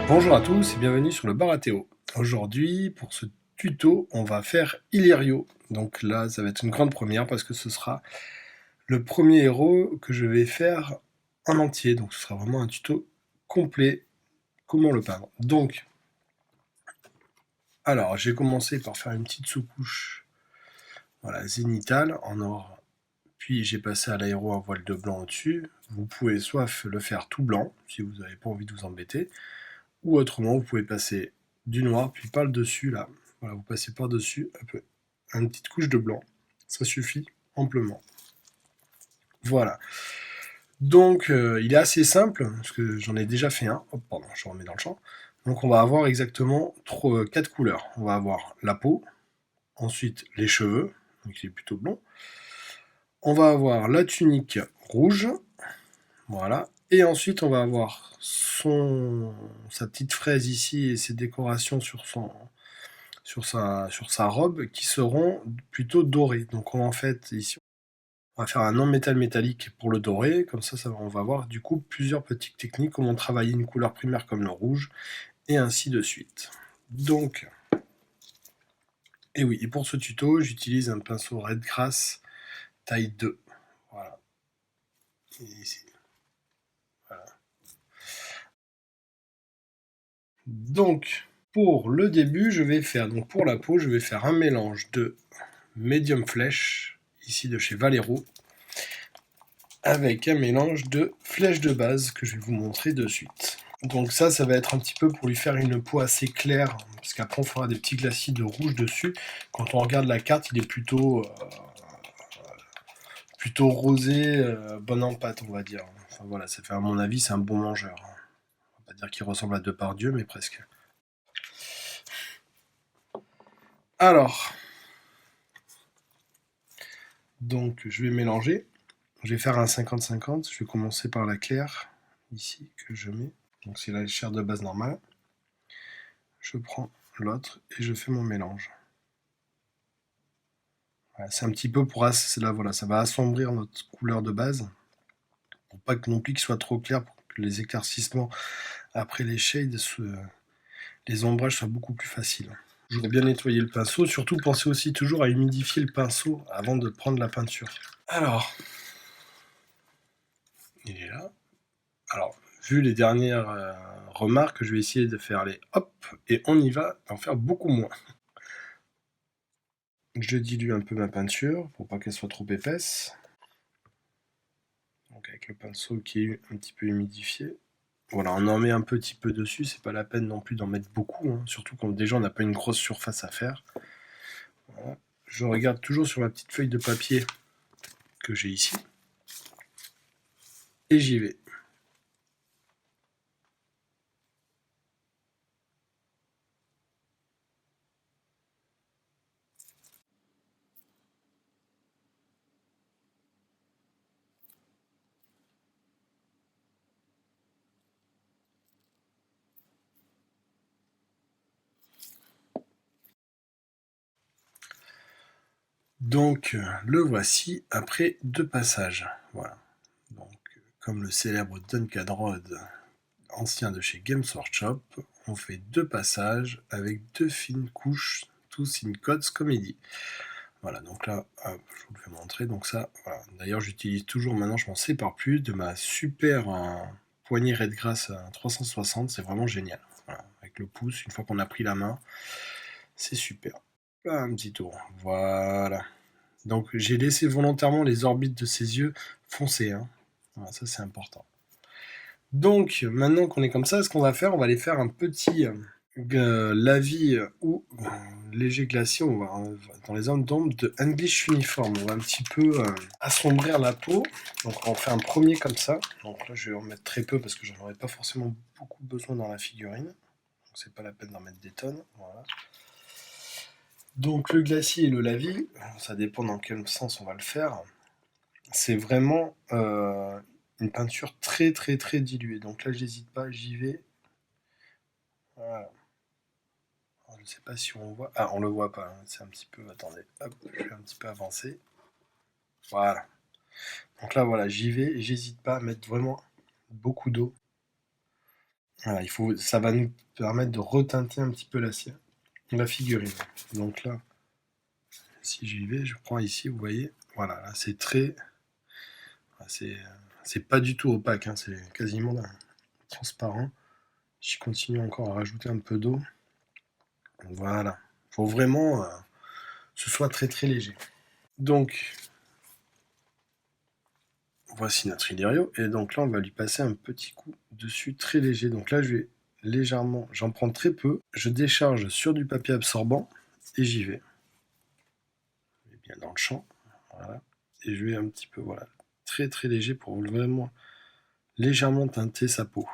Bonjour à tous et bienvenue sur le Baratéo. Aujourd'hui, pour ce tuto, on va faire Illyrio. Donc là, ça va être une grande première parce que ce sera le premier héros que je vais faire en entier. Donc ce sera vraiment un tuto complet, comment le peindre. Donc, alors, j'ai commencé par faire une petite sous-couche, voilà, zénitale en or. Puis j'ai passé à l'aéro en voile de blanc au-dessus. Vous pouvez soit le faire tout blanc, si vous n'avez pas envie de vous embêter, ou autrement, vous pouvez passer du noir, puis par le dessus, là. Voilà, vous passez par-dessus une petite couche de blanc. Ça suffit amplement. Voilà. Donc, il est assez simple, parce que j'en ai déjà fait un. Hop, pardon, je remets dans le champ. Donc, on va avoir exactement 4 couleurs. On va avoir la peau, ensuite les cheveux, donc il est plutôt blond. On va avoir la tunique rouge, voilà. Et ensuite, on va avoir sa petite fraise ici et ses décorations sur sa robe qui seront plutôt dorées. Donc en fait, ici, on va faire un non-métal métallique pour le doré. Comme ça, on va voir du coup plusieurs petites techniques, comment travailler une couleur primaire comme le rouge, et ainsi de suite. Donc, et oui, et pour ce tuto, j'utilise un pinceau Red Grass taille 2. Voilà. Et ici, voilà. Donc, pour le début, je vais faire, donc pour la peau, je vais faire un mélange de Medium Flèche, ici de chez Valero, avec un mélange de flèches de base que je vais vous montrer de suite. Donc ça va être un petit peu pour lui faire une peau assez claire, parce qu'après on fera des petits glacis de rouge dessus. Quand on regarde la carte, il est plutôt rosé, bon en pâte, on va dire. Enfin voilà, ça fait à mon avis, c'est un bon mangeur. On va pas dire qu'il ressemble à Depardieu, mais presque. Alors, donc je vais mélanger. Je vais faire un 50-50. Je vais commencer par la claire, ici, que je mets. Donc c'est la chair de base normale. Je prends l'autre et je fais mon mélange. Voilà, c'est un petit peu pour là, voilà, ça va assombrir notre couleur de base, pour pas que non plus qu'il soit trop clair, pour que les éclaircissements après les shades, les ombrages soient beaucoup plus faciles. Je voudrais bien nettoyer le pinceau, surtout pensez aussi toujours à humidifier le pinceau avant de prendre la peinture. Alors, il est là. Alors, vu les dernières remarques, je vais essayer de faire les hop, et on y va, d'en faire beaucoup moins. Je dilue un peu ma peinture pour pas qu'elle soit trop épaisse. Donc avec le pinceau qui est un petit peu humidifié. Voilà, on en met un petit peu dessus, c'est pas la peine non plus d'en mettre beaucoup, hein, surtout quand déjà on n'a pas une grosse surface à faire. Voilà. Je regarde toujours sur ma petite feuille de papier que j'ai ici, et j'y vais. Donc le voici après 2 passages. Voilà. Donc, comme le célèbre Duncan Road, ancien de chez Games Workshop, on fait 2 passages avec 2 fines couches, tous in codes comédie. Voilà, donc là, hop, je vous le fais montrer. Donc ça, voilà. D'ailleurs, j'utilise toujours, maintenant je m'en sépare plus, de ma super poignée Red Grass 360, c'est vraiment génial. Voilà, avec le pouce, une fois qu'on a pris la main, c'est super. Là, un petit tour, voilà. Donc j'ai laissé volontairement les orbites de ses yeux foncées, hein. Voilà, ça c'est important. Donc, maintenant qu'on est comme ça, ce qu'on va faire, on va aller faire un petit lavis ou léger glacier, on va dans les zones d'ombre de English Uniform. On va un petit peu assombrir la peau. Donc on fait un premier comme ça. Donc là je vais en mettre très peu parce que j'en aurai pas forcément beaucoup besoin dans la figurine. Donc c'est pas la peine d'en mettre des tonnes. Voilà. Donc le glacier et le lavis, ça dépend dans quel sens on va le faire. C'est vraiment une peinture très très très diluée. Donc là j'hésite pas, j'y vais. Voilà. Alors, je sais pas si on voit. Ah, on le voit pas, hein. C'est un petit peu. Attendez, hop, je vais un petit peu avancer. Voilà. Donc là, voilà, j'y vais et j'hésite pas à mettre vraiment beaucoup d'eau. Voilà, ça va nous permettre de reteinter un petit peu la figurine. Donc là, si j'y vais, je prends ici, vous voyez, voilà, là c'est très, c'est pas du tout opaque, hein, c'est quasiment transparent. Je continue encore à rajouter un peu d'eau. Voilà, faut vraiment que ce soit très très léger. Donc, voici notre Illyrio, et donc là on va lui passer un petit coup dessus très léger. Donc là je vais légèrement, j'en prends très peu, je décharge sur du papier absorbant, et j'y vais. Bien dans le champ, voilà. Et je vais un petit peu, voilà, très très léger pour vraiment légèrement teinter sa peau.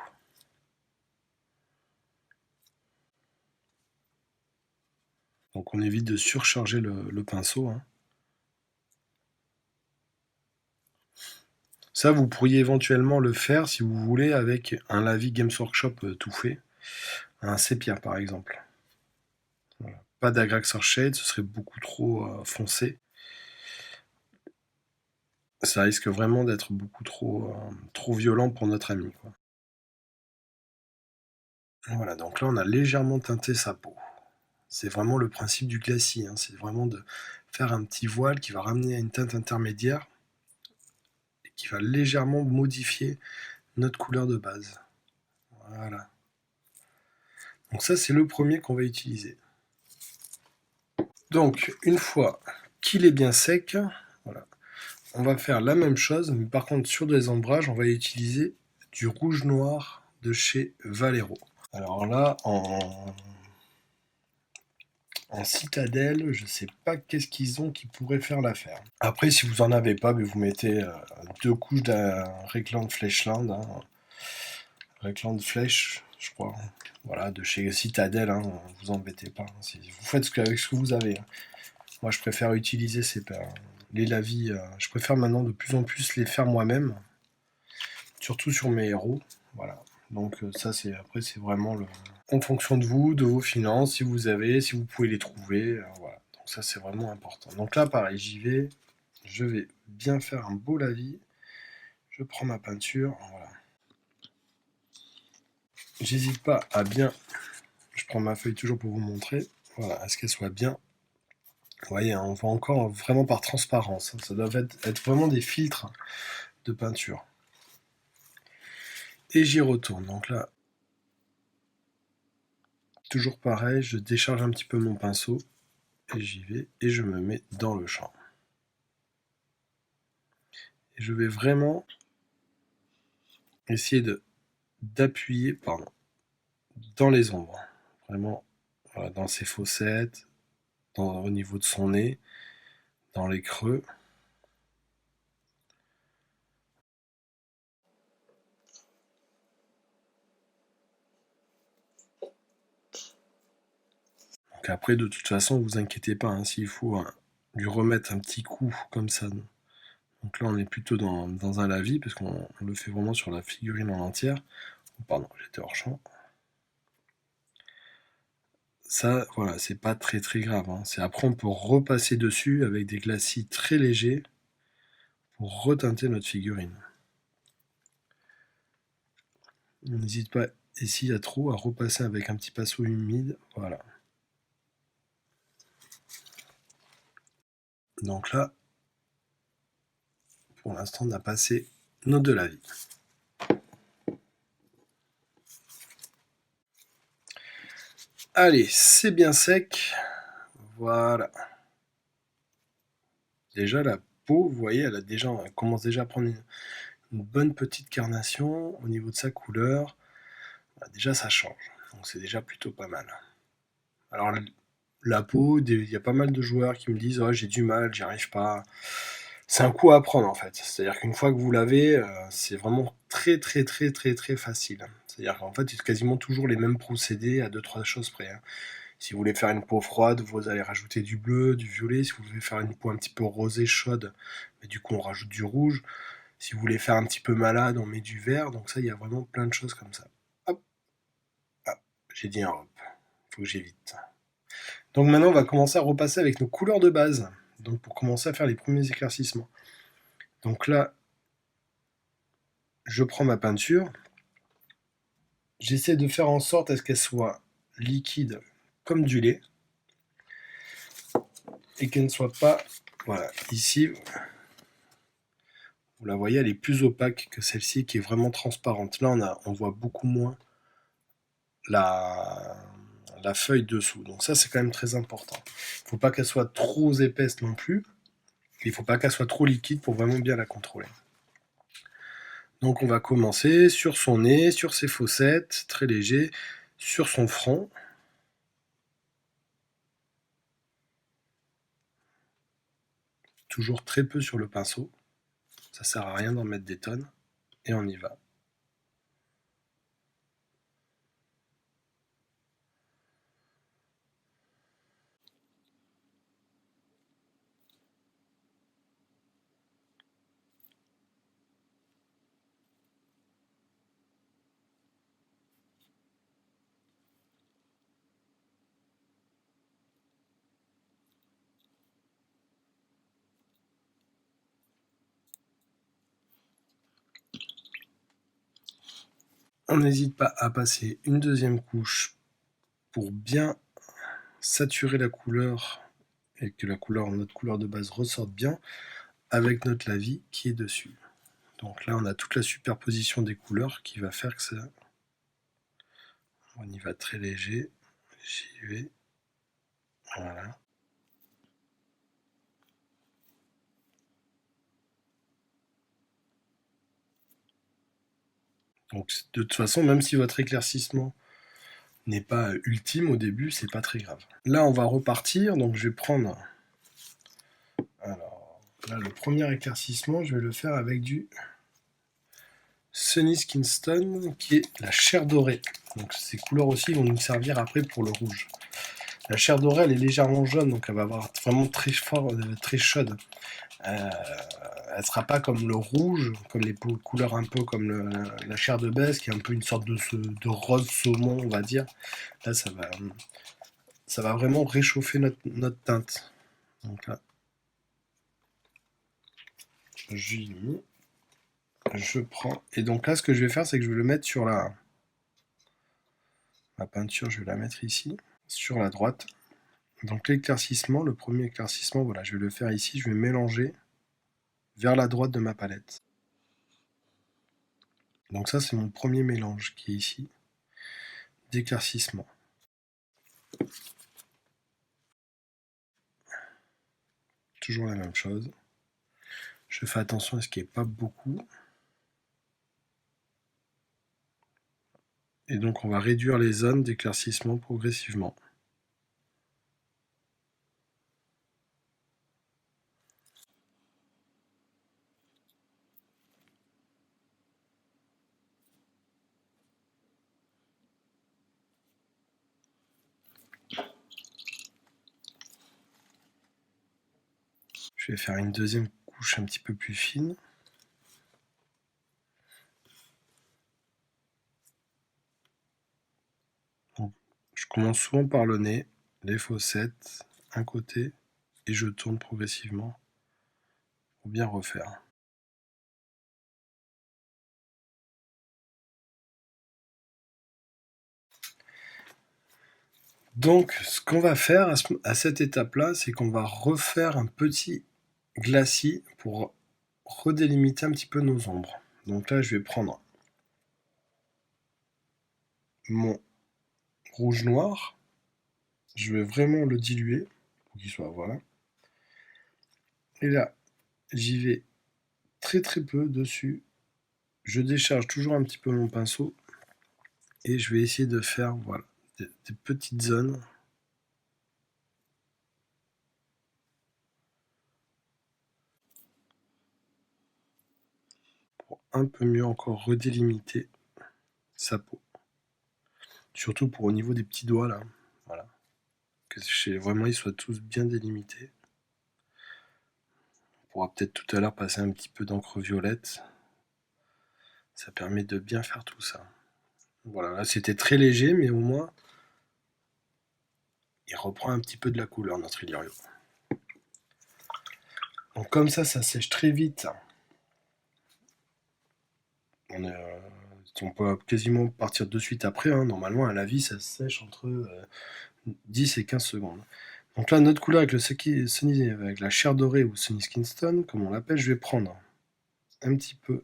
Donc on évite de surcharger le pinceau, hein. Ça, vous pourriez éventuellement le faire si vous voulez avec un Lavi Games Workshop tout fait, un sépia par exemple. Voilà. Pas d'Agraxor Shade, ce serait beaucoup trop foncé. Ça risque vraiment d'être beaucoup trop violent pour notre ami, quoi. Voilà, donc là on a légèrement teinté sa peau. C'est vraiment le principe du glacis, hein, c'est vraiment de faire un petit voile qui va ramener à une teinte intermédiaire et qui va légèrement modifier notre couleur de base. Voilà. Donc ça, c'est le premier qu'on va utiliser. Donc, une fois qu'il est bien sec, voilà, on va faire la même chose, mais par contre, sur des ombrages, on va utiliser du rouge noir de chez Valero. Alors là, en citadelle, je sais pas qu'est-ce qu'ils ont qui pourrait faire l'affaire. Après, si vous en avez pas, mais vous mettez 2 couches d'un Reckland Fleshland, hein, Reckland Flèche, je crois. Voilà, de chez Citadel, hein, vous embêtez pas. Vous faites avec ce que vous avez, hein. Moi, je préfère utiliser les lavis. Je préfère maintenant de plus en plus les faire moi-même, surtout sur mes héros. Voilà. Donc ça, c'est vraiment en fonction de vous, de vos finances, si vous avez, si vous pouvez les trouver. Voilà. Donc ça, c'est vraiment important. Donc là, pareil, j'y vais. Je vais bien faire un beau lavis. Je prends ma peinture. Voilà. J'hésite pas à bien. Je prends ma feuille toujours pour vous montrer. Voilà, à ce qu'elle soit bien. Vous voyez, hein, on voit encore vraiment par transparence, hein. Ça doit être vraiment des filtres de peinture. Et j'y retourne. Donc là, toujours pareil, je décharge un petit peu mon pinceau et j'y vais et je me mets dans le champ. Et je vais vraiment essayer d'appuyer dans les ombres. Vraiment, voilà, dans ses fossettes, au niveau de son nez, dans les creux. Donc après, de toute façon, vous inquiétez pas, hein, s'il faut lui remettre un petit coup comme ça. Donc là, on est plutôt dans un lavis, parce qu'on le fait vraiment sur la figurine en entière. Oh, pardon, j'étais hors champ. Ça, voilà, c'est pas très très grave, hein. Après, on peut repasser dessus avec des glacis très légers pour reteinter notre figurine. On n'hésite pas, et s'il y a trop, à repasser avec un petit pinceau humide. Voilà. Donc là, pour l'instant, on a passé nos deux lavis. Allez, c'est bien sec. Voilà. Déjà, la peau, vous voyez, elle commence déjà à prendre une bonne petite carnation au niveau de sa couleur. Voilà, déjà, ça change. Donc, c'est déjà plutôt pas mal. Alors, la peau, il y a pas mal de joueurs qui me disent oh, j'ai du mal, j'y arrive pas. C'est un coup à apprendre en fait. C'est-à-dire qu'une fois que vous l'avez, c'est vraiment très très très très très facile. C'est-à-dire qu'en fait, c'est quasiment toujours les mêmes procédés à 2-3 choses près, hein. Si vous voulez faire une peau froide, vous allez rajouter du bleu, du violet. Si vous voulez faire une peau un petit peu rosée, chaude, mais du coup on rajoute du rouge. Si vous voulez faire un petit peu malade, on met du vert. Donc ça, il y a vraiment plein de choses comme ça. Hop, ah, j'ai dit un hop. Faut que j'évite. Donc maintenant, on va commencer à repasser avec nos couleurs de base. Donc pour commencer à faire les premiers éclaircissements. Donc là, je prends ma peinture. j'essaie de faire en sorte à ce qu'elle soit liquide comme du lait et qu'elle ne soit pas, voilà, ici, vous la voyez, elle est plus opaque que celle-ci qui est vraiment transparente. Là, on voit beaucoup moins la, la feuille dessous. Donc ça, c'est quand même très important. Il ne faut pas qu'elle soit trop épaisse non plus. Il ne faut pas qu'elle soit trop liquide pour vraiment bien la contrôler. Donc on va commencer sur son nez, sur ses fossettes, très léger, sur son front. Toujours très peu sur le pinceau. Ça sert à rien d'en mettre des tonnes. Et on y va. On n'hésite pas à passer une deuxième couche pour bien saturer la couleur et que notre couleur de base ressorte bien avec notre lavis qui est dessus. Donc là, on a toute la superposition des couleurs qui va faire que ça... On y va très léger. J'y vais. Voilà. Donc de toute façon, même si votre éclaircissement n'est pas ultime au début, c'est pas très grave. Là, on va repartir. Donc je vais prendre... Alors, là, le premier éclaircissement, je vais le faire avec du Sunny Skinstone, qui est la chair dorée. Donc ces couleurs aussi vont nous servir après pour le rouge. La chair dorée, elle est légèrement jaune, donc elle va avoir vraiment très fort, très chaude. Elle sera pas comme le rouge, comme les couleurs un peu comme la chair de baisse, qui est un peu une sorte de rose saumon, on va dire. Là, ça va vraiment réchauffer notre teinte. Donc là, j'y mis. Je prends. Et donc là, ce que je vais faire, c'est que je vais le mettre sur ma peinture, je vais la mettre ici, sur la droite. Donc l'éclaircissement, le premier éclaircissement, voilà, je vais le faire ici, je vais mélanger vers la droite de ma palette. Donc ça, c'est mon premier mélange qui est ici, d'éclaircissement. Toujours la même chose. Je fais attention à ce qu'il n'y ait pas beaucoup. Et donc on va réduire les zones d'éclaircissement progressivement. Je vais faire une deuxième couche un petit peu plus fine. Donc, je commence souvent par le nez, les fossettes, un côté, et je tourne progressivement pour bien refaire. Donc, ce qu'on va faire à cette étape-là, c'est qu'on va refaire un petit glacis pour redélimiter un petit peu nos ombres. Donc là, je vais prendre mon rouge noir, je vais vraiment le diluer pour qu'il soit, voilà. Et là, j'y vais très très peu dessus. Je décharge toujours un petit peu mon pinceau et je vais essayer de faire, voilà, des petites zones. Pour un peu mieux encore redélimiter sa peau. Surtout pour au niveau des petits doigts là, voilà. Que vraiment ils soient tous bien délimités. On pourra peut-être tout à l'heure passer un petit peu d'encre violette. Ça permet de bien faire tout ça. Voilà, là c'était très léger, mais au moins il reprend un petit peu de la couleur, notre Illyrio. Donc comme ça sèche très vite. On peut quasiment partir de suite après, hein. Normalement un lavis ça se sèche entre 10 et 15 secondes. Donc là notre couleur avec avec la chair dorée ou Sunny Skin Stone comme on l'appelle, je vais prendre un petit peu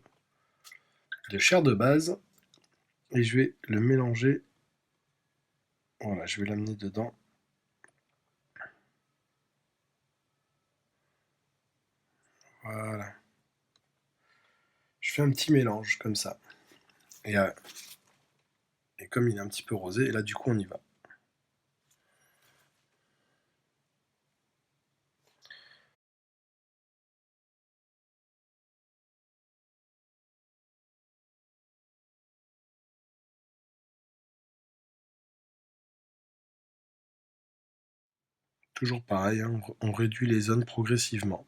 de chair de base et je vais le mélanger. Voilà, je vais l'amener dedans. Voilà. Je fais un petit mélange comme ça. Et comme il est un petit peu rosé, et là du coup on y va. Toujours pareil, hein, on réduit les zones progressivement.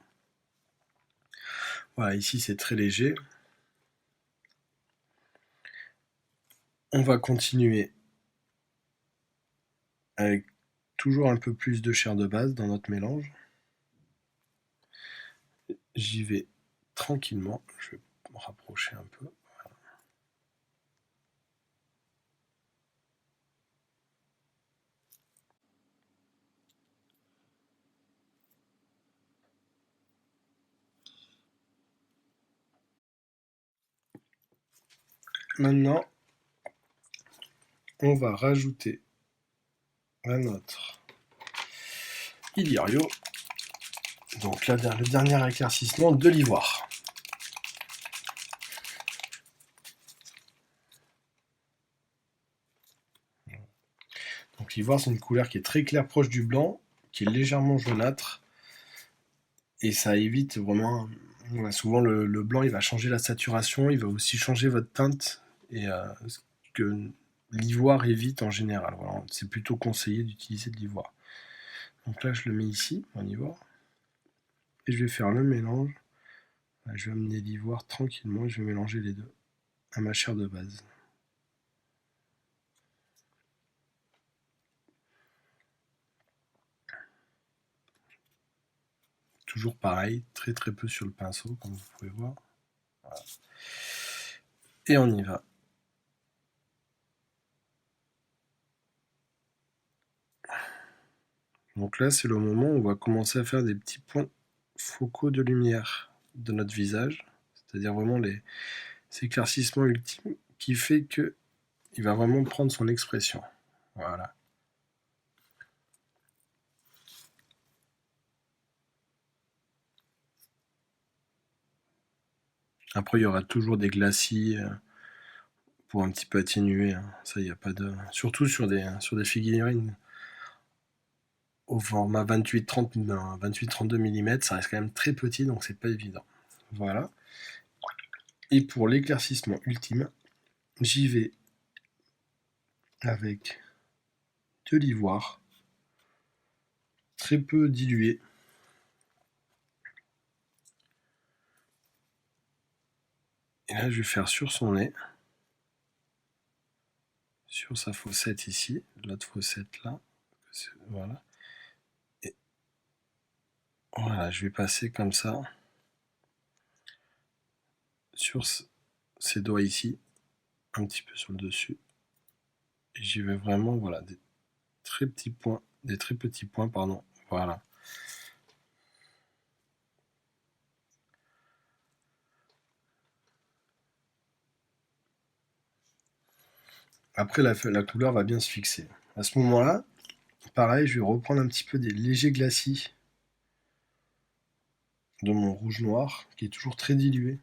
Voilà, ici c'est très léger. On va continuer avec toujours un peu plus de chair de base dans notre mélange. J'y vais tranquillement, je vais me rapprocher un peu. Maintenant, on va rajouter à notre Illyrio, donc là, le dernier éclaircissement de l'ivoire. Donc l'ivoire c'est une couleur qui est très claire proche du blanc, qui est légèrement jaunâtre, et ça évite vraiment. Souvent le blanc il va changer la saturation, il va aussi changer votre teinte, et ce que l'ivoire évite en général. Voilà, c'est plutôt conseillé d'utiliser de l'ivoire. Donc là je le mets ici, en ivoire, et je vais faire le mélange. Je vais amener l'ivoire tranquillement et je vais mélanger les deux à ma chair de base. Toujours pareil, très très peu sur le pinceau comme vous pouvez voir. Voilà. Et on y va. Donc là c'est le moment où on va commencer à faire des petits points focaux de lumière de notre visage, c'est-à-dire vraiment les éclaircissements ultimes qui fait que il va vraiment prendre son expression. Voilà. Après il y aura toujours des glacis pour un petit peu atténuer, hein. Ça il y a pas de. Surtout sur des figurines au format 28-32 mm, ça reste quand même très petit donc c'est pas évident. Voilà. Et pour l'éclaircissement ultime, j'y vais avec de l'ivoire, très peu dilué. Et là, je vais faire sur son nez, sur sa fossette ici, l'autre fossette là. Voilà. Et voilà, je vais passer comme ça sur ses doigts ici, un petit peu sur le dessus. Et j'y vais vraiment, voilà, des très petits points, pardon. Voilà. Après, la couleur va bien se fixer. À ce moment-là, pareil, je vais reprendre un petit peu des légers glacis de mon rouge noir, qui est toujours très dilué.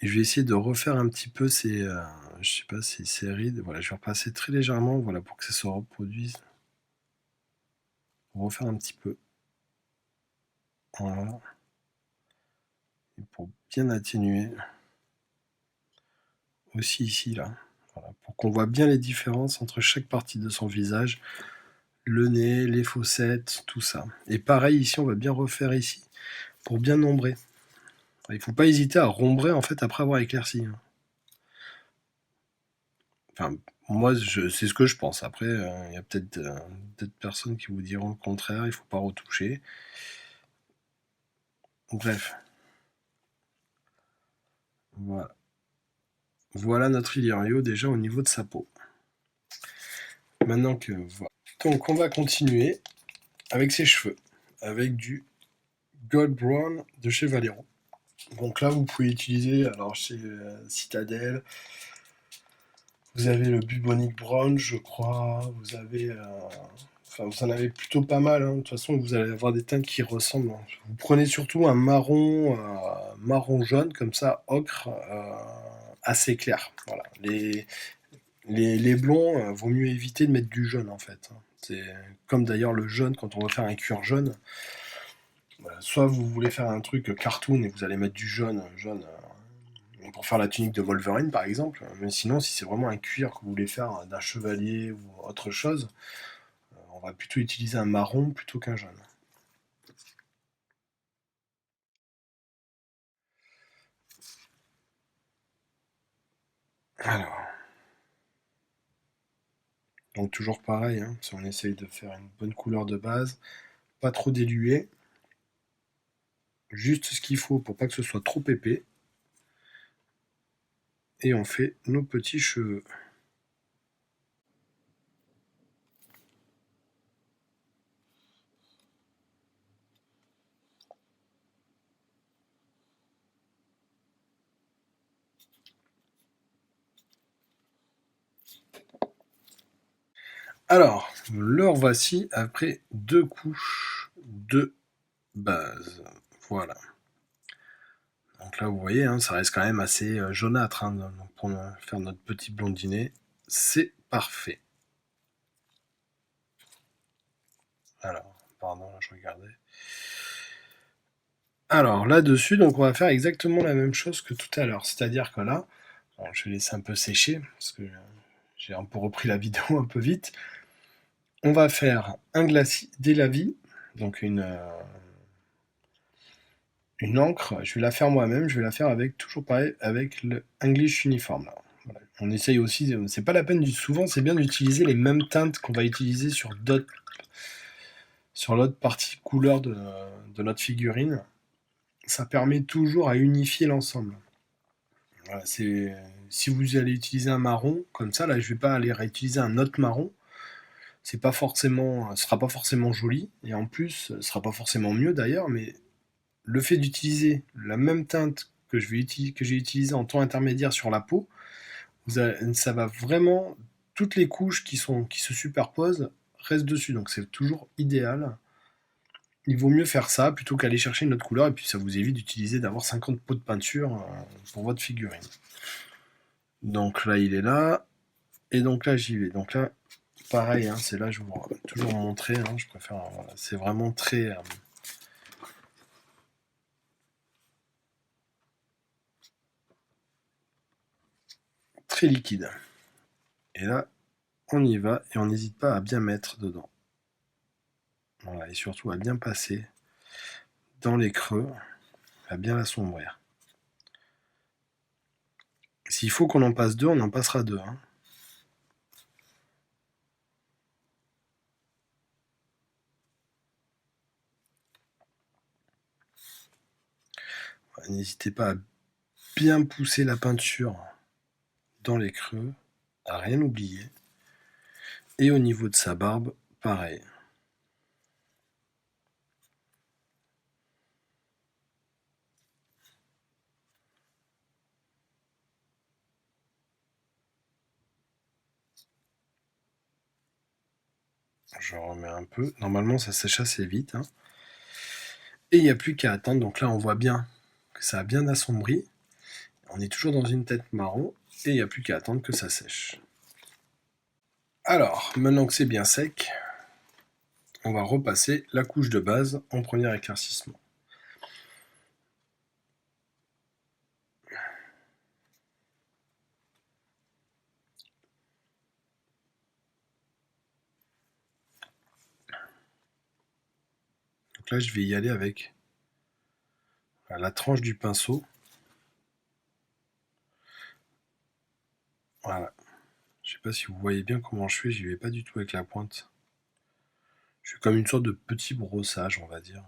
Et je vais essayer de refaire un petit peu je sais pas, ces rides. Voilà, je vais repasser très légèrement, voilà, pour que ça se reproduise. Refaire un petit peu. Voilà. Et pour bien atténuer. Aussi ici, là. Voilà, pour qu'on voit bien les différences entre chaque partie de son visage. Le nez, les fossettes, tout ça. Et pareil, ici, on va bien refaire ici, pour bien nombrer. Il ne faut pas hésiter à rombrer, en fait, après avoir éclairci. Enfin, moi, c'est ce que je pense. Après, il y a peut-être d'autres personnes qui vous diront le contraire, il ne faut pas retoucher. Bref. Voilà. Voilà notre Illyrio déjà au niveau de sa peau. Maintenant que voilà. Donc on va continuer avec ses cheveux, avec du Gold Brown de chez Valero. Donc là vous pouvez utiliser, alors chez Citadel, vous avez le Bubonic Brown je crois, vous avez... Enfin, vous en avez plutôt pas mal, hein. De toute façon, vous allez avoir des teintes qui ressemblent, hein. Vous prenez surtout un marron, marron jaune, comme ça, ocre, assez clair. Voilà. Les blonds, vaut mieux éviter de mettre du jaune, en fait, hein. C'est comme d'ailleurs le jaune, quand on va faire un cuir jaune. Voilà. Soit vous voulez faire un truc cartoon et vous allez mettre du jaune pour faire la tunique de Wolverine, par exemple. Mais sinon, si c'est vraiment un cuir que vous voulez faire d'un chevalier ou autre chose, on va plutôt utiliser un marron plutôt qu'un jaune. Alors, donc toujours pareil, hein, si on essaye de faire une bonne couleur de base, pas trop dilué, juste ce qu'il faut pour pas que ce soit trop épais, et on fait nos petits cheveux. Alors, le voici après 2 couches de base. Voilà. Donc là, vous voyez, hein, ça reste quand même assez jaunâtre, hein, donc pour faire notre petit blondinet. C'est parfait. Alors, pardon, je regardais. Alors là-dessus, donc on va faire exactement la même chose que tout à l'heure. C'est-à-dire que là, bon, je vais laisser un peu sécher, parce que j'ai un peu repris la vidéo un peu vite. On va faire un glacis dès la vie, donc une encre. Je vais la faire moi-même, je vais la faire avec, toujours pareil, avec le English Uniform. Là. Voilà. On essaye aussi, c'est pas la peine, souvent c'est bien d'utiliser les mêmes teintes qu'on va utiliser sur l'autre partie couleur de notre figurine. Ça permet toujours à unifier l'ensemble. Voilà, si vous allez utiliser un marron, comme ça, là, je vais pas aller réutiliser un autre marron. C'est pas forcément, ce sera pas forcément joli, et en plus, ce sera pas forcément mieux d'ailleurs, mais le fait d'utiliser la même teinte que j'ai utilisée en ton intermédiaire sur la peau, ça va vraiment, toutes les couches qui se superposent restent dessus, donc c'est toujours idéal. Il vaut mieux faire ça plutôt qu'aller chercher une autre couleur, et puis ça vous évite d'avoir 50 pots de peinture pour votre figurine. Donc là, il est là. Et donc là, j'y vais. Donc là, pareil, hein, c'est là, je vous toujours montrer. Hein, je préfère. Voilà, c'est vraiment très liquide. Et là, on y va et on n'hésite pas à bien mettre dedans. Voilà, et surtout à bien passer dans les creux, à bien l'assombrir. S'il faut qu'on en passe deux, on en passera deux. Hein. N'hésitez pas à bien pousser la peinture dans les creux, à rien oublier. Et au niveau de sa barbe, pareil. Je remets un peu. Normalement, ça sèche assez vite. Hein. Et il n'y a plus qu'à attendre. Donc là, on voit bien que ça a bien assombri. On est toujours dans une tête marron. Et il n'y a plus qu'à attendre que ça sèche. Alors, maintenant que c'est bien sec, on va repasser la couche de base en premier éclaircissement. Donc là, je vais y aller avec la tranche du pinceau. Voilà. Je sais pas si vous voyez bien comment je fais, j'y vais pas du tout avec la pointe. Je fais comme une sorte de petit brossage, on va dire.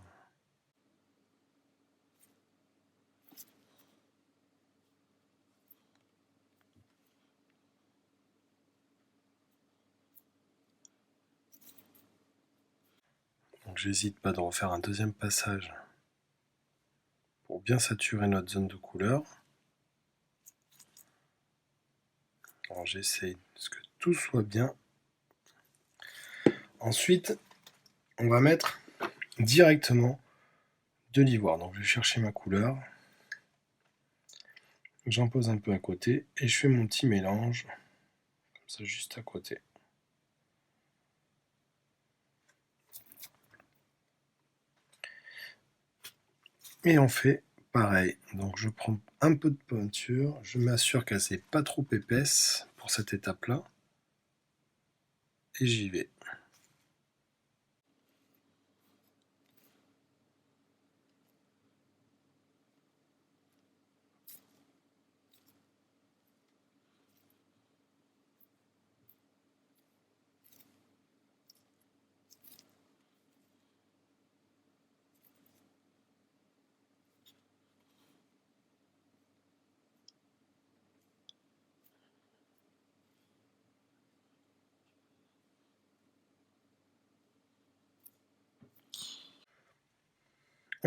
Donc j'hésite pas de refaire un deuxième passage pour bien saturer notre zone de couleur. Alors j'essaye que tout soit bien. Ensuite, on va mettre directement de l'ivoire. Donc je vais chercher ma couleur. J'en pose un peu à côté et je fais mon petit mélange, comme ça juste à côté. Et on fait pareil. Donc je prends un peu de peinture, je m'assure qu'elle n'est pas trop épaisse pour cette étape-là. Et j'y vais.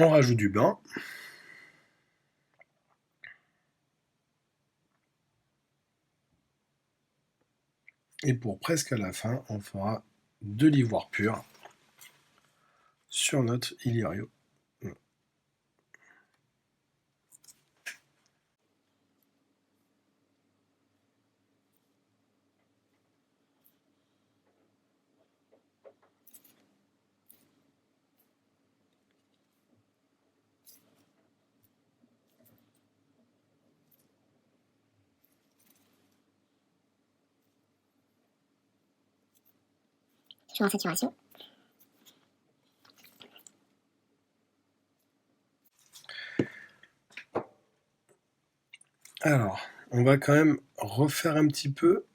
On rajoute du blanc. Et pour presque à la fin, on fera de l'ivoire pur sur notre Illyrio. Je suis en saturation. Alors, on va quand même refaire un petit peu.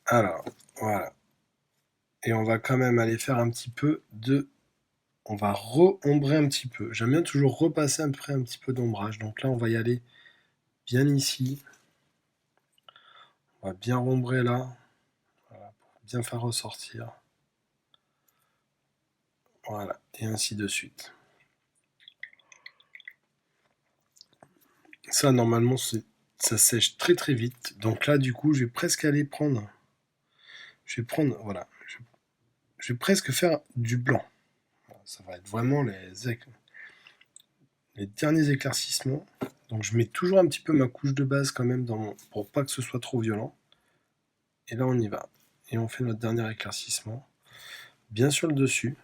Alors, voilà. Et on va quand même aller faire un petit peu de... On va re-ombrer un petit peu. J'aime bien toujours repasser après un petit peu d'ombrage. Donc là, on va y aller bien ici. On va bien ombrer là. Voilà, pour bien faire ressortir. Voilà, et ainsi de suite. Ça, normalement, ça sèche très très vite. Donc là, du coup, je vais presque aller prendre... Je vais prendre... Voilà. Je vais presque faire du blanc. Ça va être vraiment les derniers éclaircissements. Donc je mets toujours un petit peu ma couche de base quand même pour pas que ce soit trop violent. Et là on y va. Et on fait notre dernier éclaircissement. Bien sur le dessus.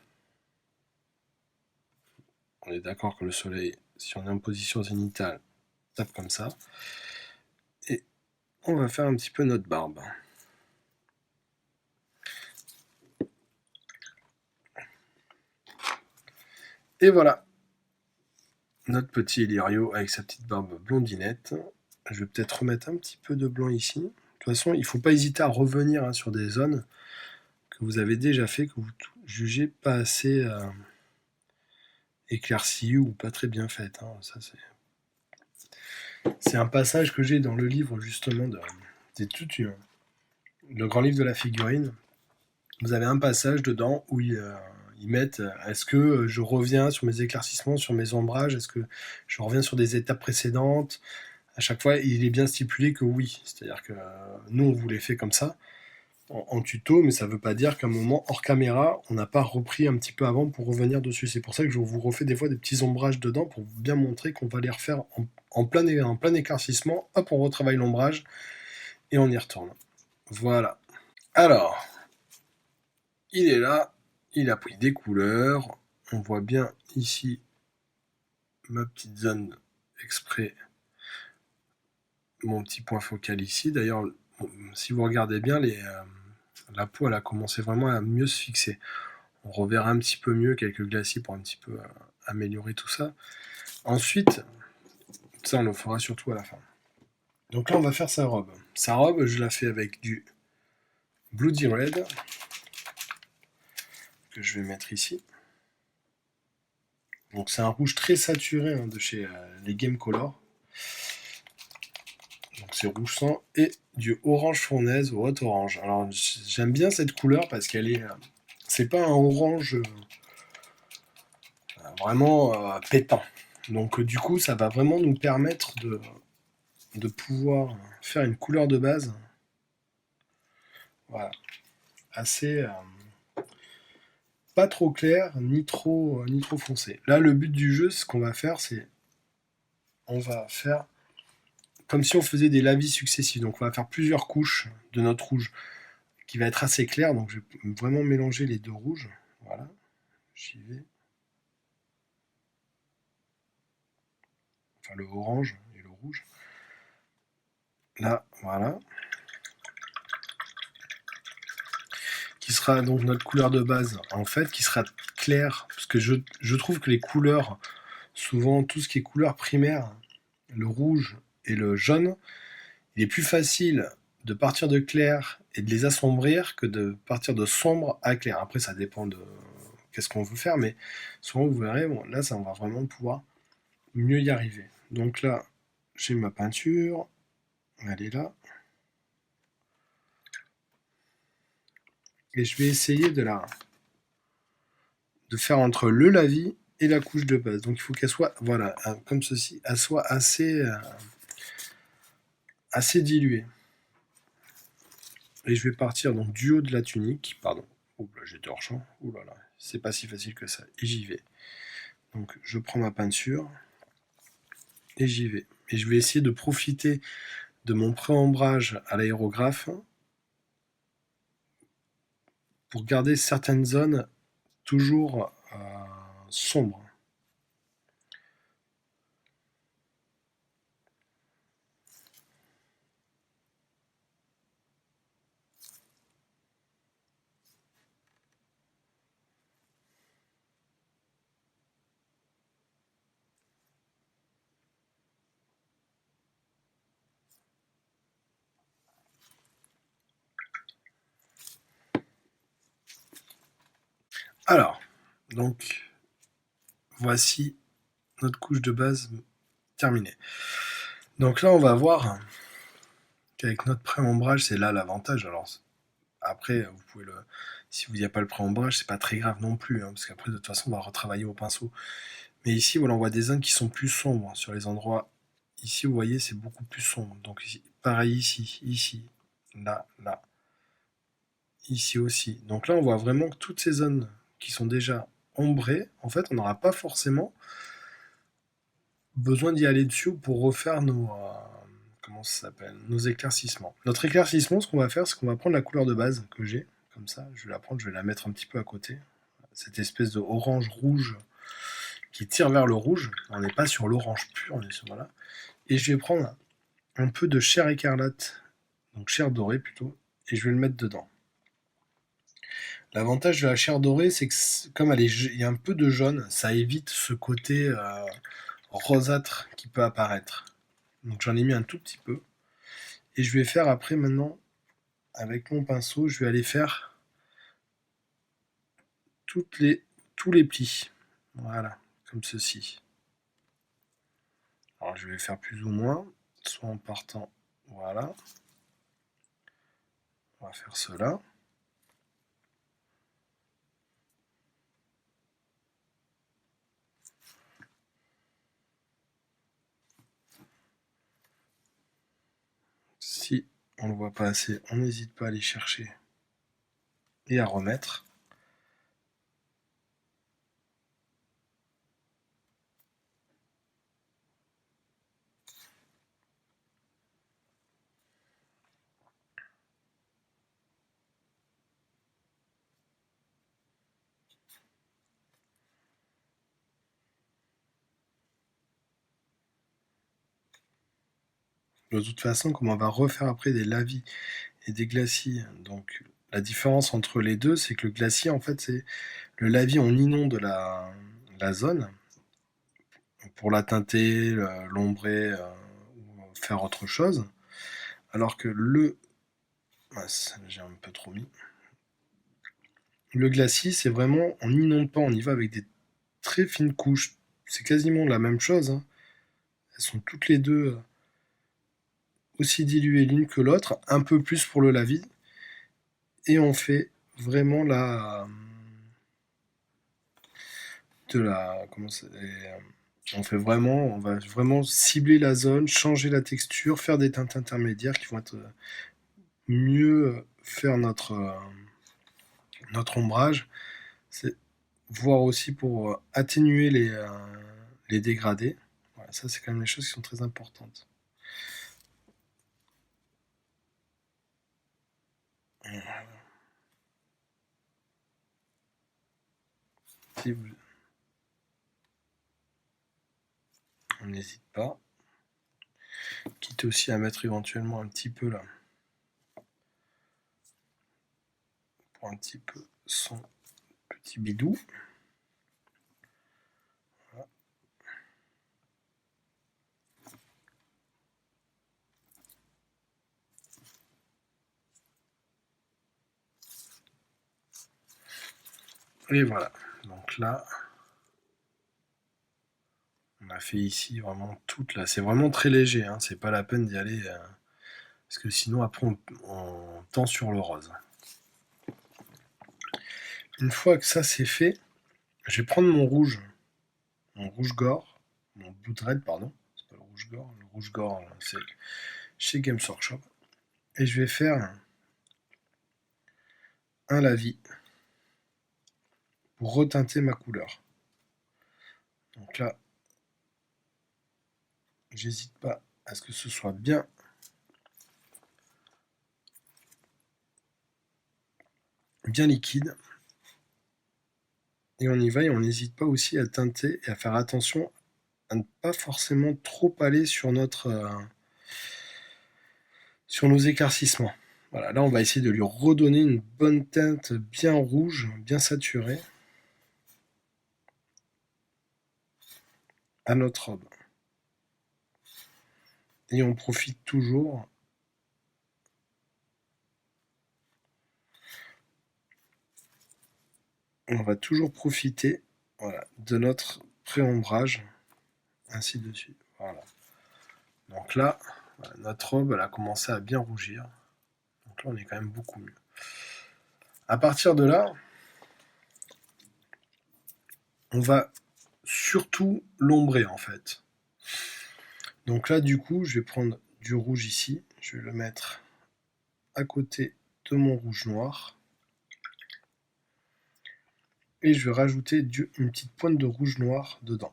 On est d'accord que le soleil, si on est en position zénitale, tape comme ça. Et on va faire un petit peu notre barbe. Et voilà. Notre petit Illyrio avec sa petite barbe blondinette. Je vais peut-être remettre un petit peu de blanc ici. De toute façon, il ne faut pas hésiter à revenir sur des zones que vous avez déjà fait, que vous jugez pas assez éclaircies ou pas très bien faites. Ça, c'est un passage que j'ai dans le livre justement le grand livre de la figurine. Vous avez un passage dedans où ils mettent est-ce que je reviens sur mes éclaircissements, sur mes ombrages, est-ce que je reviens sur des étapes précédentes. À chaque fois, il est bien stipulé que oui. C'est-à-dire que nous, on vous les fait comme ça, en tuto, mais ça ne veut pas dire qu'à un moment, hors caméra, on n'a pas repris un petit peu avant pour revenir dessus. C'est pour ça que je vous refais des fois des petits ombrages dedans pour bien montrer qu'on va les refaire en plein éclaircissement. Hop, on retravaille l'ombrage et on y retourne. Voilà. Alors, il est là, il a pris des couleurs. On voit bien ici ma petite zone exprès, mon petit point focal ici. D'ailleurs, si vous regardez bien, la peau elle a commencé vraiment à mieux se fixer. On reverra un petit peu mieux quelques glacis pour un petit peu améliorer tout ça. Ensuite, ça on le fera surtout à la fin. Donc là on va faire sa robe. Sa robe, je la fais avec du Bloody Red, que je vais mettre ici. Donc c'est un rouge très saturé de chez les Game Color. Donc c'est rouge sang et du orange fournaise ou hot orange. Alors j'aime bien cette couleur parce qu'elle est, c'est pas un orange vraiment pétant. Donc du coup, ça va vraiment nous permettre de pouvoir faire une couleur de base, voilà, assez pas trop clair ni trop foncé. Là, le but du jeu, ce qu'on va faire, c'est on va faire comme si on faisait des lavis successifs. Donc on va faire plusieurs couches de notre rouge qui va être assez clair. Donc je vais vraiment mélanger les deux rouges. Voilà, j'y vais. Enfin le orange et le rouge. Là, voilà. Qui sera donc notre couleur de base, en fait, qui sera claire. Parce que je trouve que les couleurs, souvent tout ce qui est couleur primaire, le rouge et le jaune, il est plus facile de partir de clair et de les assombrir que de partir de sombre à clair. Après, ça dépend de qu'est-ce qu'on veut faire, mais souvent vous verrez, bon, là, ça on va vraiment pouvoir mieux y arriver. Donc là, j'ai ma peinture, elle est là. Et je vais essayer de faire entre le lavis et la couche de base. Donc il faut qu'elle soit, voilà, comme ceci, elle soit assez diluée. Et je vais partir donc du haut de la tunique, pardon. Ouh là, j'étais hors champ. Ouh là là, c'est pas si facile que ça. Et j'y vais. Donc je prends ma peinture et j'y vais. Et je vais essayer de profiter de mon pré-ombrage à l'aérographe pour garder certaines zones toujours sombres. Alors, donc voici notre couche de base terminée. Donc là, on va voir qu'avec notre pré-ombrage, c'est là l'avantage. Alors après, vous pouvez si vous n'y a pas le pré-ombrage, c'est pas très grave non plus, parce qu'après, de toute façon, on va retravailler au pinceau. Mais ici, voilà, on voit des zones qui sont plus sombres sur les endroits. Ici, vous voyez, c'est beaucoup plus sombre. Donc ici, pareil ici, là, là, ici aussi. Donc là, on voit vraiment que toutes ces zones qui sont déjà ombrées, en fait, on n'aura pas forcément besoin d'y aller dessus pour refaire comment ça s'appelle, nos éclaircissements. Notre éclaircissement, ce qu'on va faire, c'est qu'on va prendre la couleur de base que j'ai, comme ça, je vais la prendre, je vais la mettre un petit peu à côté. Cette espèce de orange-rouge qui tire vers le rouge. On n'est pas sur l'orange pur, on est sur voilà. Et je vais prendre un peu de chair écarlate, donc chair dorée plutôt, et je vais le mettre dedans. L'avantage de la chair dorée, c'est que comme il y a un peu de jaune, ça évite ce côté rosâtre qui peut apparaître. Donc j'en ai mis un tout petit peu. Et je vais faire après maintenant, avec mon pinceau, je vais aller faire tous les plis. Voilà, comme ceci. Alors je vais faire plus ou moins, soit en partant, voilà. On va faire cela. Si on ne le voit pas assez, on n'hésite pas à aller chercher et à remettre. De toute façon, comme on va refaire après des lavis et des glacis, donc la différence entre les deux, c'est que le glacis, en fait, c'est le lavis, on inonde la zone pour la teinter, l'ombrer ou faire autre chose, alors que j'ai un peu trop mis. Le glacis, c'est vraiment, on n'inonde pas, on y va avec des très fines couches. C'est quasiment la même chose, hein. Elles sont toutes les deux aussi diluées l'une que l'autre, un peu plus pour le lavis. Et on fait vraiment on va vraiment cibler la zone, changer la texture, faire des teintes intermédiaires qui vont être mieux faire notre ombrage. C'est voir aussi pour atténuer les dégradés. Voilà, ça, c'est quand même les choses qui sont très importantes. Si vous... On n'hésite pas. Quitte aussi à mettre éventuellement un petit peu là. Pour un petit peu son petit bidou. Voilà. Et voilà. Donc là, on a fait ici vraiment toute là. C'est vraiment très léger, hein. C'est pas la peine d'y aller. Parce que sinon, après, on tend sur le rose. Une fois que ça c'est fait, je vais prendre mon rouge gore, mon Blood Red, pardon. C'est pas le rouge gore. Le rouge gore, c'est chez Games Workshop. Et je vais faire un lavis pour reteinter ma couleur. Donc là, j'hésite pas à ce que ce soit bien liquide. Et on y va et on n'hésite pas aussi à teinter et à faire attention à ne pas forcément trop aller sur sur nos éclaircissements. Voilà, là on va essayer de lui redonner une bonne teinte bien rouge, bien saturée à notre robe. Et on profite toujours on va toujours profiter voilà, de notre pré-ombrage ainsi de suite. Voilà. Donc là, voilà, notre robe elle a commencé à bien rougir. Donc là on est quand même beaucoup mieux. À partir de là, on va surtout l'ombrer en fait. Donc là du coup je vais prendre du rouge ici, je vais le mettre à côté de mon rouge noir et je vais rajouter une petite pointe de rouge noir dedans.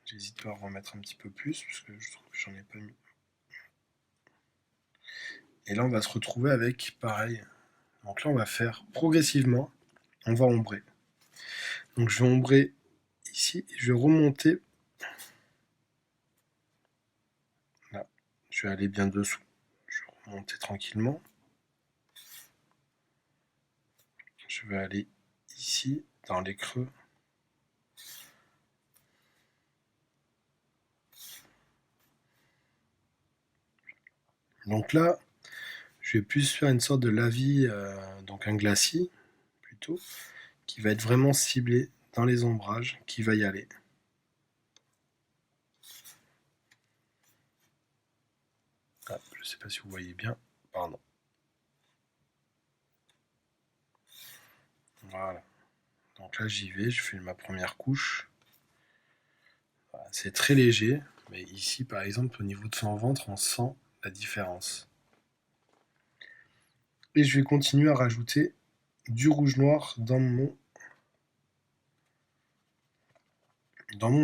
J'hésite pas à en remettre un petit peu plus parce que je trouve que j'en ai pas mis. Et là on va se retrouver avec pareil. Donc là on va faire progressivement, on va ombrer. Donc je vais ombrer ici et je vais remonter là. Je vais aller bien dessous. Je vais remonter tranquillement. Je vais aller ici dans les creux. Donc là, je vais plus faire une sorte de lavis, donc un glacis plutôt, qui va être vraiment ciblé dans les ombrages, qui va y aller. Ah, je ne sais pas si vous voyez bien, pardon. Voilà. Donc là, j'y vais, je fais ma première couche. Voilà, c'est très léger, mais ici, par exemple, au niveau de son ventre, on sent la différence. Et je vais continuer à rajouter du rouge noir dans mon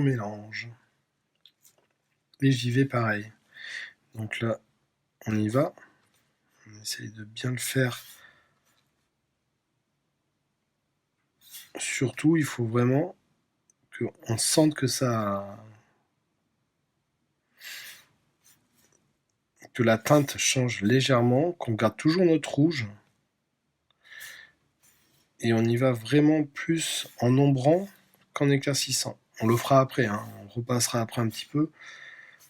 mélange. Et j'y vais pareil. Donc là, on y va. On essaye de bien le faire. Surtout, il faut vraiment qu'on sente que que la teinte change légèrement, qu'on garde toujours notre rouge. Et on y va vraiment plus en ombrant qu'en éclaircissant. On le fera après, hein. On repassera après un petit peu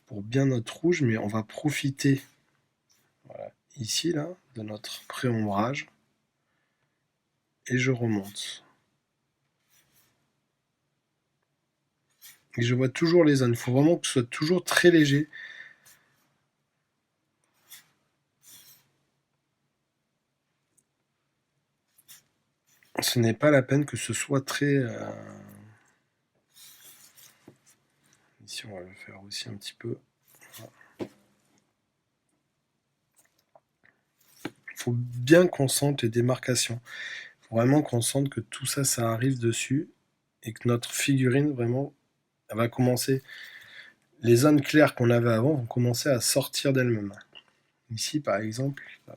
pour bien notre rouge, mais on va profiter voilà, ici là de notre pré-ombrage et je remonte. Et je vois toujours les zones. Il faut vraiment que ce soit toujours très léger. Ce n'est pas la peine que ce soit très... Ici, on va le faire aussi un petit peu. Il faut bien qu'on sente les démarcations. Il faut vraiment qu'on sente que tout ça, ça arrive dessus. Et que notre figurine, vraiment, elle va commencer... Les zones claires qu'on avait avant vont commencer à sortir d'elles-mêmes. Ici, par exemple, là.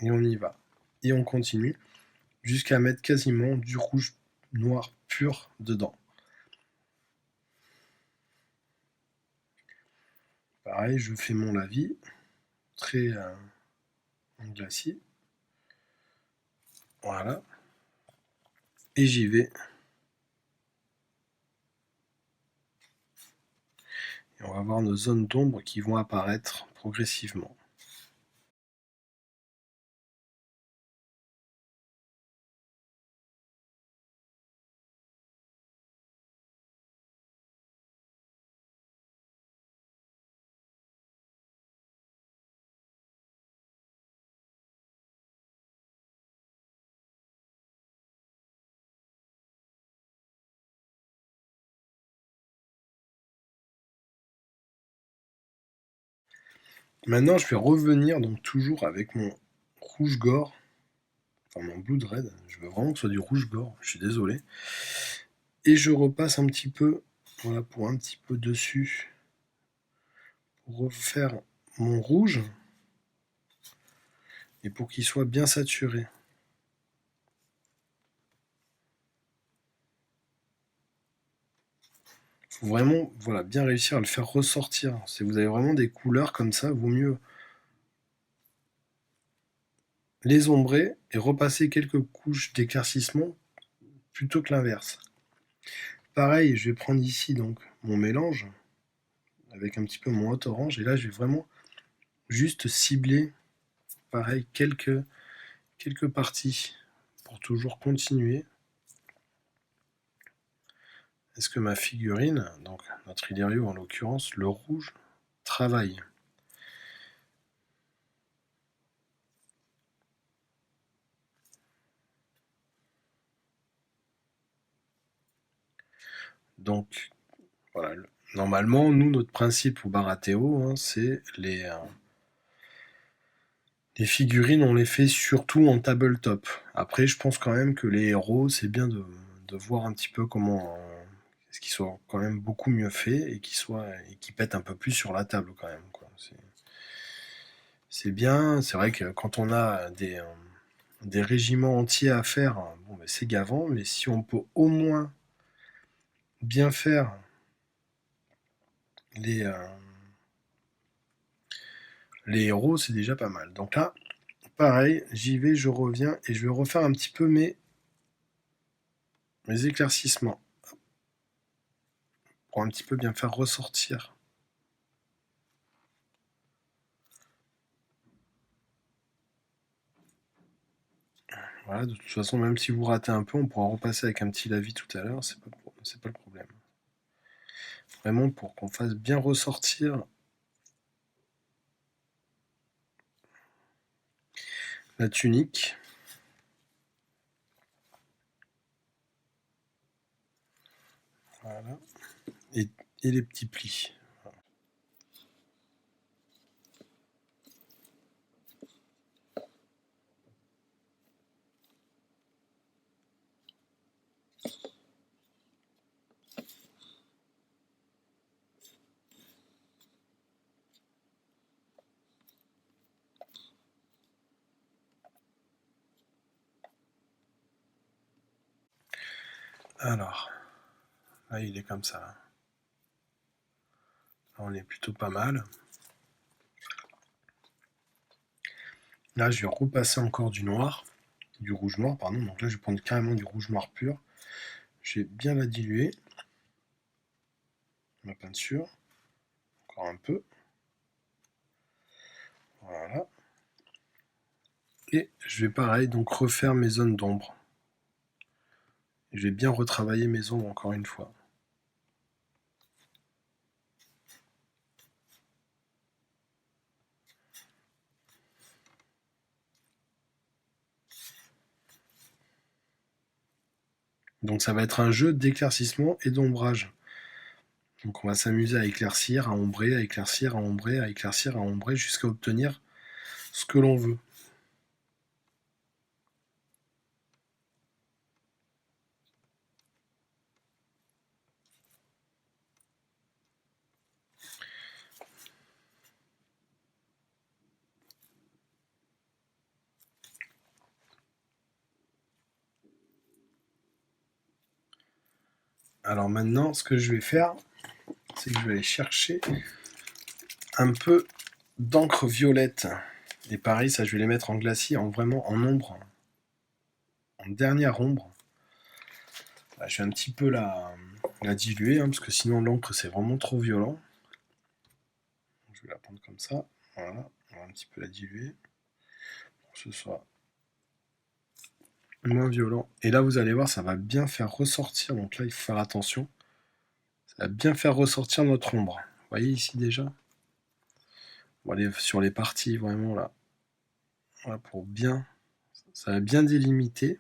Et on y va. Et on continue jusqu'à mettre quasiment du rouge noir pur dedans. Pareil, je fais mon lavis, très en glacis. Voilà. Et j'y vais. Et on va voir nos zones d'ombre qui vont apparaître progressivement. Maintenant, je vais revenir donc toujours avec mon rouge gore, enfin mon Blood Red. Je veux vraiment que ce soit du rouge gore, je suis désolé. Et je repasse un petit peu, voilà, pour un petit peu dessus, pour refaire mon rouge et pour qu'il soit bien saturé. Il faut vraiment, voilà, bien réussir à le faire ressortir. Si vous avez vraiment des couleurs comme ça, vaut mieux les ombrer et repasser quelques couches d'éclaircissement plutôt que l'inverse. Pareil, je vais prendre ici donc mon mélange avec un petit peu mon hot orange et là je vais vraiment juste cibler pareil quelques parties pour toujours continuer. Est-ce que ma figurine, donc notre Illyrio en l'occurrence, le rouge, travaille? Donc voilà, normalement, nous, notre principe au Baratéo, hein, c'est les figurines, on les fait surtout en tabletop. Après, je pense quand même que les héros, c'est bien de voir un petit peu comment. Ce qu'ils soient quand même beaucoup mieux faits et qui pètent un peu plus sur la table quand même. Quoi. C'est bien, c'est vrai que quand on a des régiments entiers à faire, bon, ben, c'est gavant, mais si on peut au moins bien faire les, euh, les héros, c'est déjà pas mal. Donc là, pareil, j'y vais, je reviens et je vais refaire un petit peu mes éclaircissements pour un petit peu bien faire ressortir. Voilà, de toute façon, même si vous ratez un peu, on pourra repasser avec un petit lavis tout à l'heure, c'est pas le problème. Vraiment pour qu'on fasse bien ressortir la tunique. Voilà. Et, et les petits plis. Alors, là il est comme ça. Là, on est plutôt pas mal. Là, je vais repasser encore du noir, du rouge noir, pardon. Donc là, je vais prendre carrément du rouge noir pur. Je vais bien la diluer. Ma peinture. Encore un peu. Voilà. Et je vais pareil, donc refaire mes zones d'ombre. Je vais bien retravailler mes ombres encore une fois. Donc ça va être un jeu d'éclaircissement et d'ombrage. Donc on va s'amuser à éclaircir, à ombrer, à éclaircir, à ombrer, à éclaircir, à ombrer, jusqu'à obtenir ce que l'on veut. Alors maintenant, ce que je vais faire, c'est que je vais aller chercher un peu d'encre violette. Et pareil, ça je vais les mettre en glacis, vraiment en ombre, en dernière ombre. Là, je vais un petit peu la diluer, parce que sinon l'encre c'est vraiment trop violent. Je vais la prendre comme ça, voilà, on va un petit peu la diluer pour que ce soit moins violent. Et là vous allez voir, ça va bien faire ressortir, donc là il faut faire attention, ça va bien faire ressortir notre ombre. Vous voyez ici déjà, on va aller sur les parties vraiment là, voilà, pour bien, ça va bien délimiter.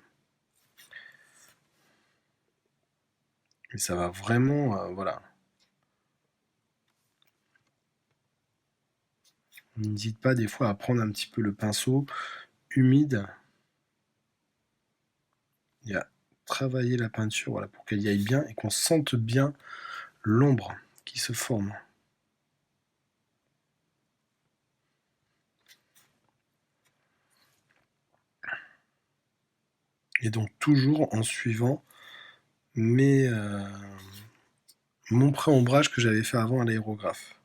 Et ça va vraiment, voilà. N'hésite pas des fois à prendre un petit peu le pinceau humide et à travailler la peinture, voilà, pour qu'elle y aille bien et qu'on sente bien l'ombre qui se forme. Et donc toujours en suivant mon pré-ombrage que j'avais fait avant à l'aérographe.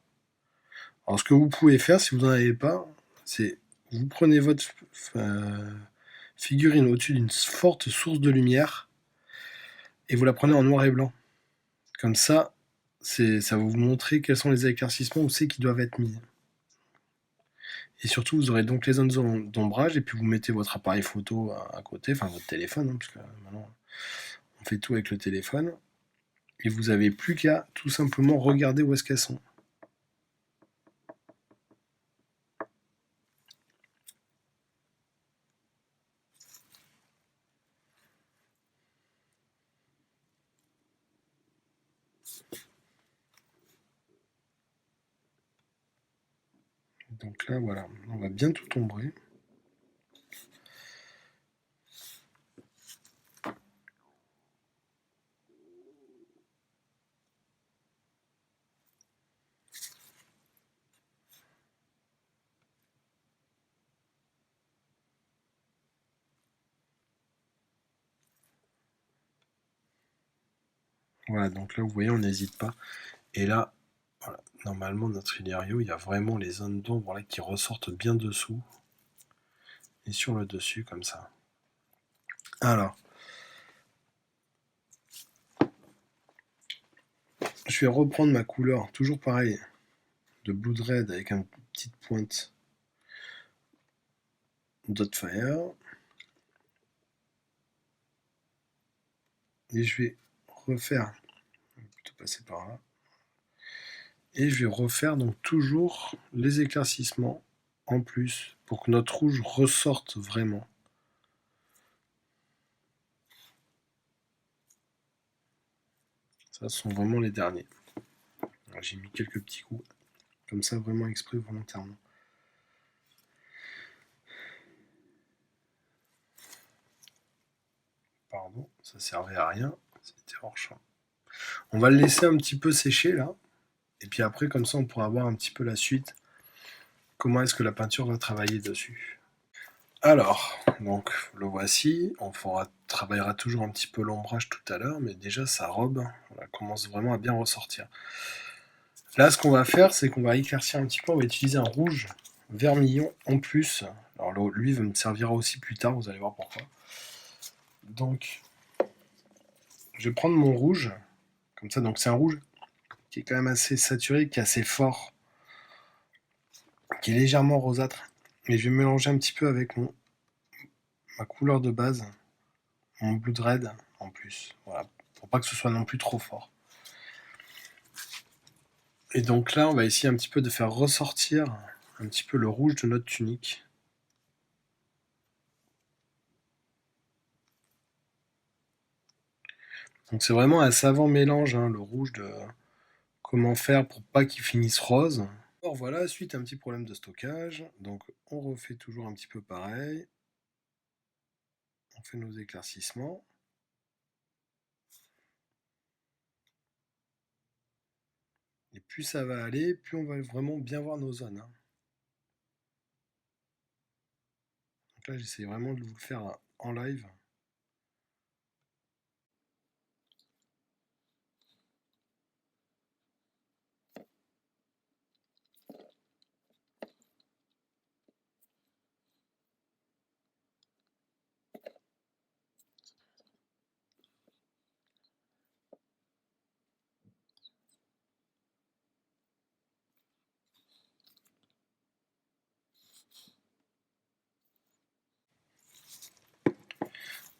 Alors ce que vous pouvez faire si vous n'en avez pas, c'est vous prenez votre figurine au-dessus d'une forte source de lumière et vous la prenez en noir et blanc. Comme ça va vous montrer quels sont les éclaircissements où c'est qui doivent être mis. Et surtout, vous aurez donc les zones d'ombrage, et puis vous mettez votre appareil photo à côté, enfin votre téléphone, parce que maintenant on fait tout avec le téléphone, et vous n'avez plus qu'à tout simplement regarder où est-ce qu'elles sont. Donc là, voilà, on va bien tout ombrer. Voilà, donc là, vous voyez, on n'hésite pas. Et là, voilà, normalement, notre Hilario, il y a vraiment les zones d'ombre là, qui ressortent bien dessous. Et sur le dessus, comme ça. Alors, je vais reprendre ma couleur, toujours pareil, de Blood Red avec une petite pointe Dot Fire. Et je vais refaire, plutôt passer par là. Et je vais refaire donc toujours les éclaircissements en plus pour que notre rouge ressorte vraiment. Ça, ce sont vraiment les derniers. J'ai mis quelques petits coups, comme ça, vraiment exprès, volontairement. Pardon, ça servait à rien, c'était hors champ. On va le laisser un petit peu sécher là, et puis après, comme ça, on pourra voir un petit peu la suite. Comment est-ce que la peinture va travailler dessus. Alors, donc le voici, travaillera toujours un petit peu l'ombrage tout à l'heure, mais déjà sa robe, elle commence vraiment à bien ressortir. Là, ce qu'on va faire, c'est qu'on va éclaircir un petit peu, on va utiliser un rouge vermillon en plus. Alors lui, il me servira aussi plus tard, vous allez voir pourquoi. Donc, je vais prendre mon rouge, comme ça, donc c'est un rouge qui est quand même assez saturé, qui est assez fort, qui est légèrement rosâtre, et je vais mélanger un petit peu avec ma couleur de base, mon Blood Red, en plus. Voilà, pour pas que ce soit non plus trop fort. Et donc là, on va essayer un petit peu de faire ressortir un petit peu le rouge de notre tunique. Donc c'est vraiment un savant mélange, hein, le rouge, de comment faire pour pas qu'il finisse rose. Alors voilà, suite à un petit problème de stockage, donc on refait toujours un petit peu pareil. On fait nos éclaircissements. Et plus ça va aller, plus on va vraiment bien voir nos zones, hein. Donc là, j'essaie vraiment de vous le faire en live.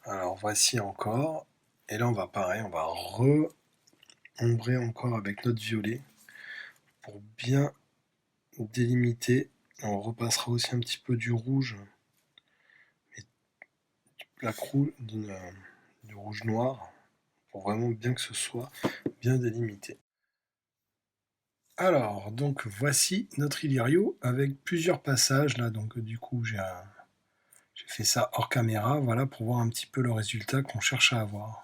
Alors voici encore. Et là, on va pareil, on va re-ombrer encore avec notre violet pour bien délimiter. On repassera aussi un petit peu du rouge, mais du rouge noir, pour vraiment bien que ce soit bien délimité. Alors, donc voici notre Illyrio avec plusieurs passages là. Donc du coup, j'ai fait ça hors caméra, voilà, pour voir un petit peu le résultat qu'on cherche à avoir.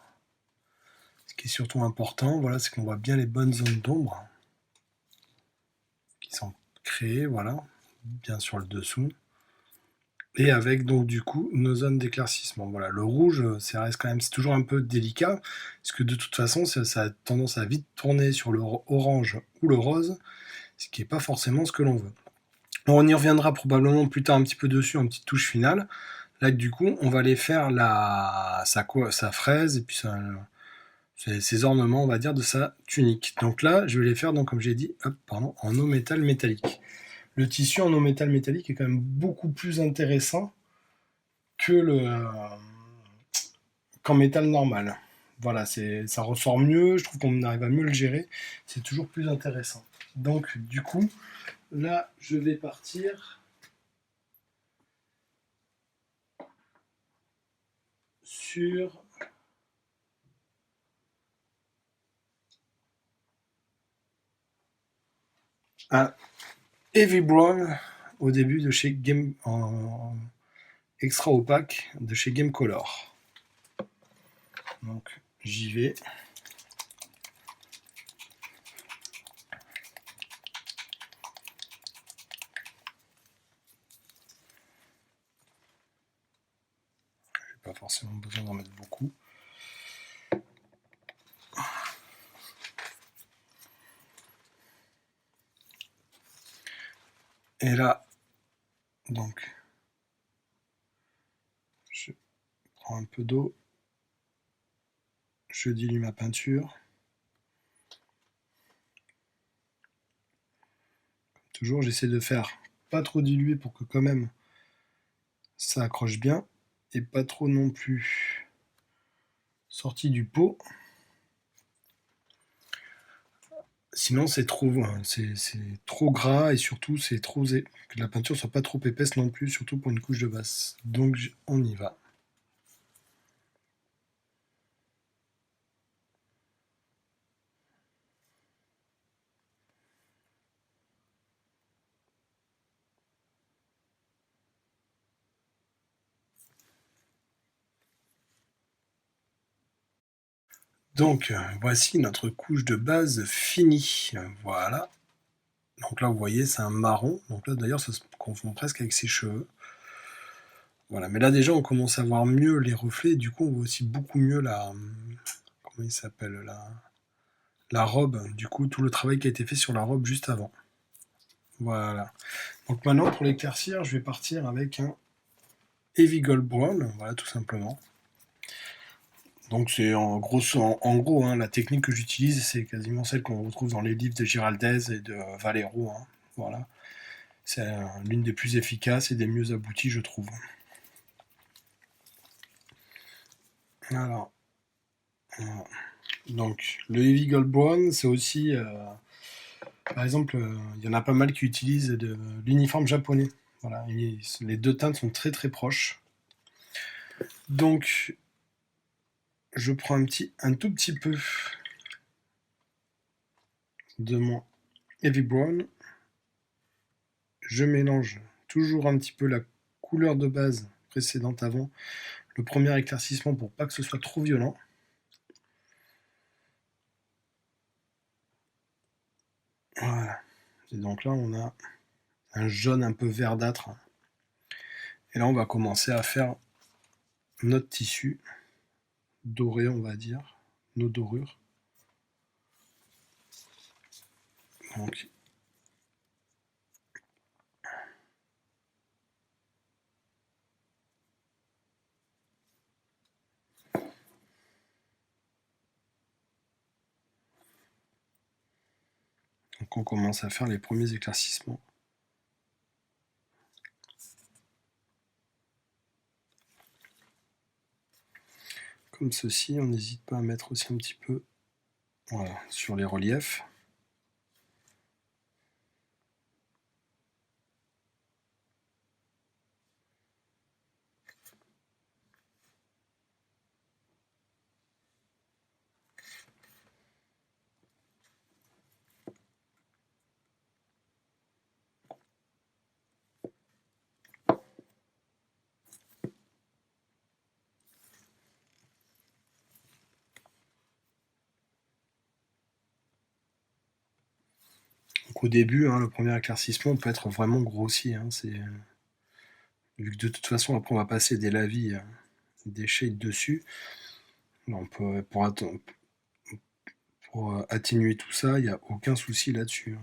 Ce qui est surtout important, voilà, c'est qu'on voit bien les bonnes zones d'ombre qui sont créées, voilà, bien sur le dessous. Et avec donc du coup nos zones d'éclaircissement. Voilà, le rouge, ça reste quand même, c'est toujours un peu délicat, parce que de toute façon, ça a tendance à vite tourner sur le orange ou le rose, ce qui n'est pas forcément ce que l'on veut. On y reviendra probablement plus tard un petit peu dessus, en petite touche finale. Là, du coup, on va aller faire sa fraise et puis ses ornements, on va dire, de sa tunique. Donc là, je vais les faire, donc, comme j'ai dit, en eau métal métallique. Le tissu en eau métal métallique est quand même beaucoup plus intéressant qu'en métal normal. Voilà, ça ressort mieux, je trouve qu'on arrive à mieux le gérer, c'est toujours plus intéressant. Donc, du coup, là, je vais partir sur un Heavy Brown au début de chez Game en extra opaque de chez Game Color. Donc j'y vais. J'ai pas forcément besoin d'en mettre beaucoup. Et là, donc, je prends un peu d'eau, je dilue ma peinture. Comme toujours, j'essaie de faire pas trop diluer pour que quand même ça accroche bien, et pas trop non plus sorti du pot. Sinon, c'est trop gras et surtout, que la peinture soit pas trop épaisse non plus, surtout pour une couche de base. Donc, on y va. Donc, voici notre couche de base finie. Voilà. Donc là, vous voyez, c'est un marron. Donc là, d'ailleurs, ça se confond presque avec ses cheveux. Voilà. Mais là, déjà, on commence à voir mieux les reflets. Du coup, on voit aussi beaucoup mieux comment il s'appelle, la robe. Du coup, tout le travail qui a été fait sur la robe juste avant. Voilà. Donc maintenant, pour l'éclaircir, je vais partir avec un Heavy Gold Brown. Voilà, tout simplement. Donc c'est en gros hein, la technique que j'utilise, c'est quasiment celle qu'on retrouve dans les livres de Giraldez et de Valero, hein. Voilà. C'est l'une des plus efficaces et des mieux abouties, je trouve. Alors, Voilà. Donc le Heavy Gold Brown, c'est aussi, par exemple, il y en a pas mal qui utilisent l'uniforme japonais. Voilà, les deux teintes sont très très proches. Donc je prends un tout petit peu de mon Heavy Brown. Je mélange toujours un petit peu la couleur de base précédente avant le premier éclaircissement pour pas que ce soit trop violent. Voilà. Et donc là, on a un jaune un peu verdâtre. Et là, on va commencer à faire notre tissu doré, on va dire, nos dorures. Donc, on commence à faire les premiers éclaircissements. Comme ceci, on n'hésite pas à mettre aussi un petit peu, voilà, sur les reliefs. Donc au début, le premier éclaircissement peut être vraiment grossier. Vu que de toute façon, après, on va passer des lavis, des shades dessus. On peut, pour atténuer tout ça, il n'y a aucun souci là-dessus.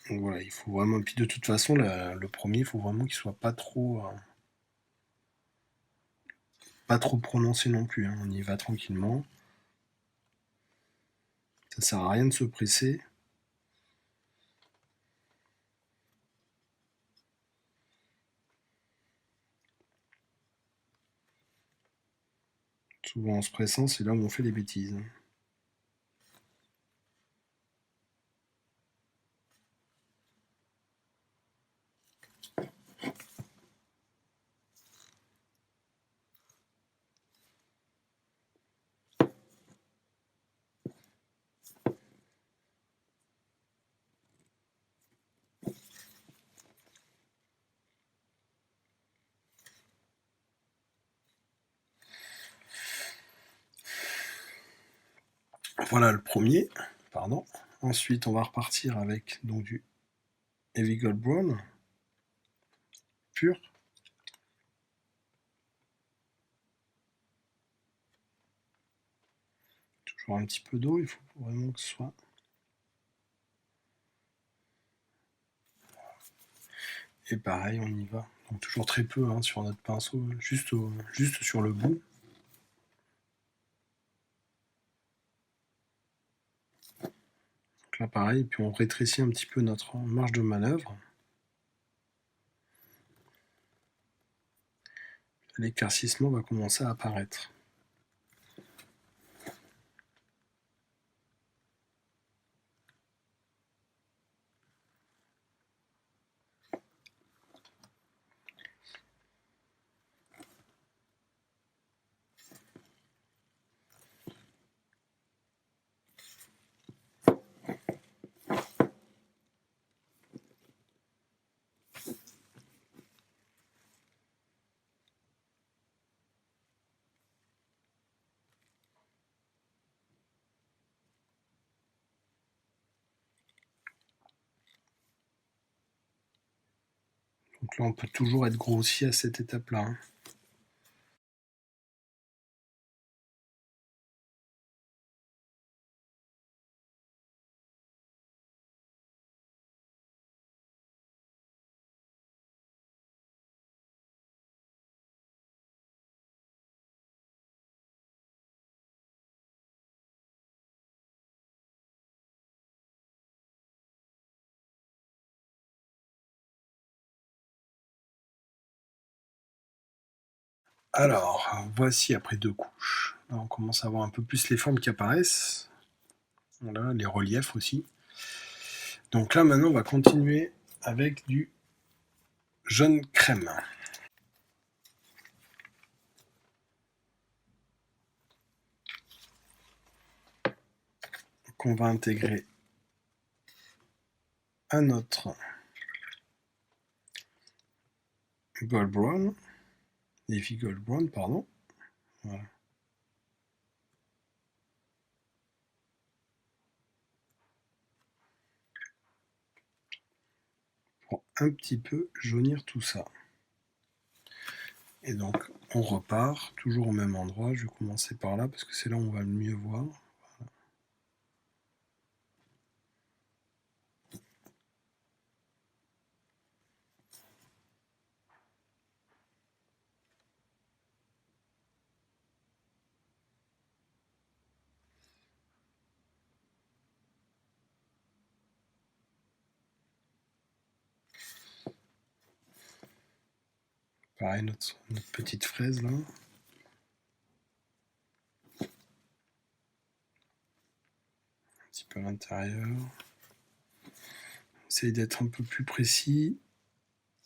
Donc voilà, il faut vraiment. Puis de toute façon, le premier, il faut vraiment qu'il soit pas trop prononcé non plus. On y va tranquillement. Ça sert à rien de se presser. Souvent en se pressant, c'est là où on fait les bêtises. Voilà le premier, pardon. Ensuite, on va repartir avec donc du Heavy Gold Brown pur. Toujours un petit peu d'eau, il faut vraiment que ce soit. Et pareil, on y va. Donc toujours très peu sur notre pinceau, juste sur le bout. Donc là pareil, puis on rétrécit un petit peu notre marge de manœuvre. L'éclaircissement va commencer à apparaître. Donc là, on peut toujours être grossier à cette étape-là. Alors, voici après 2 couches. Là, on commence à voir un peu plus les formes qui apparaissent. Voilà, les reliefs aussi. Donc là, maintenant, on va continuer avec du jaune crème. Qu'on va intégrer à notre Gold Brown, Navy Gold Brown, pardon. Voilà. Pour un petit peu jaunir tout ça. Et donc, on repart, toujours au même endroit. Je vais commencer par là, parce que c'est là où on va le mieux voir. Voilà. Pareil, notre petite fraise là. Un petit peu à l'intérieur. Essaye d'être un peu plus précis.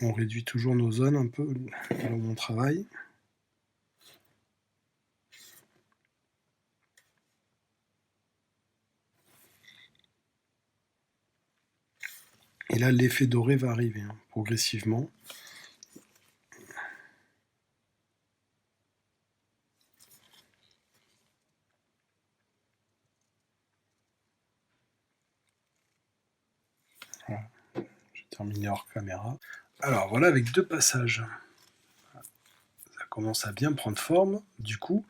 On réduit toujours nos zones un peu là où on travaille. Et là, l'effet doré va arriver hein, progressivement. Voilà. Je termine hors caméra. Alors voilà, avec 2 passages. Ça commence à bien prendre forme, du coup.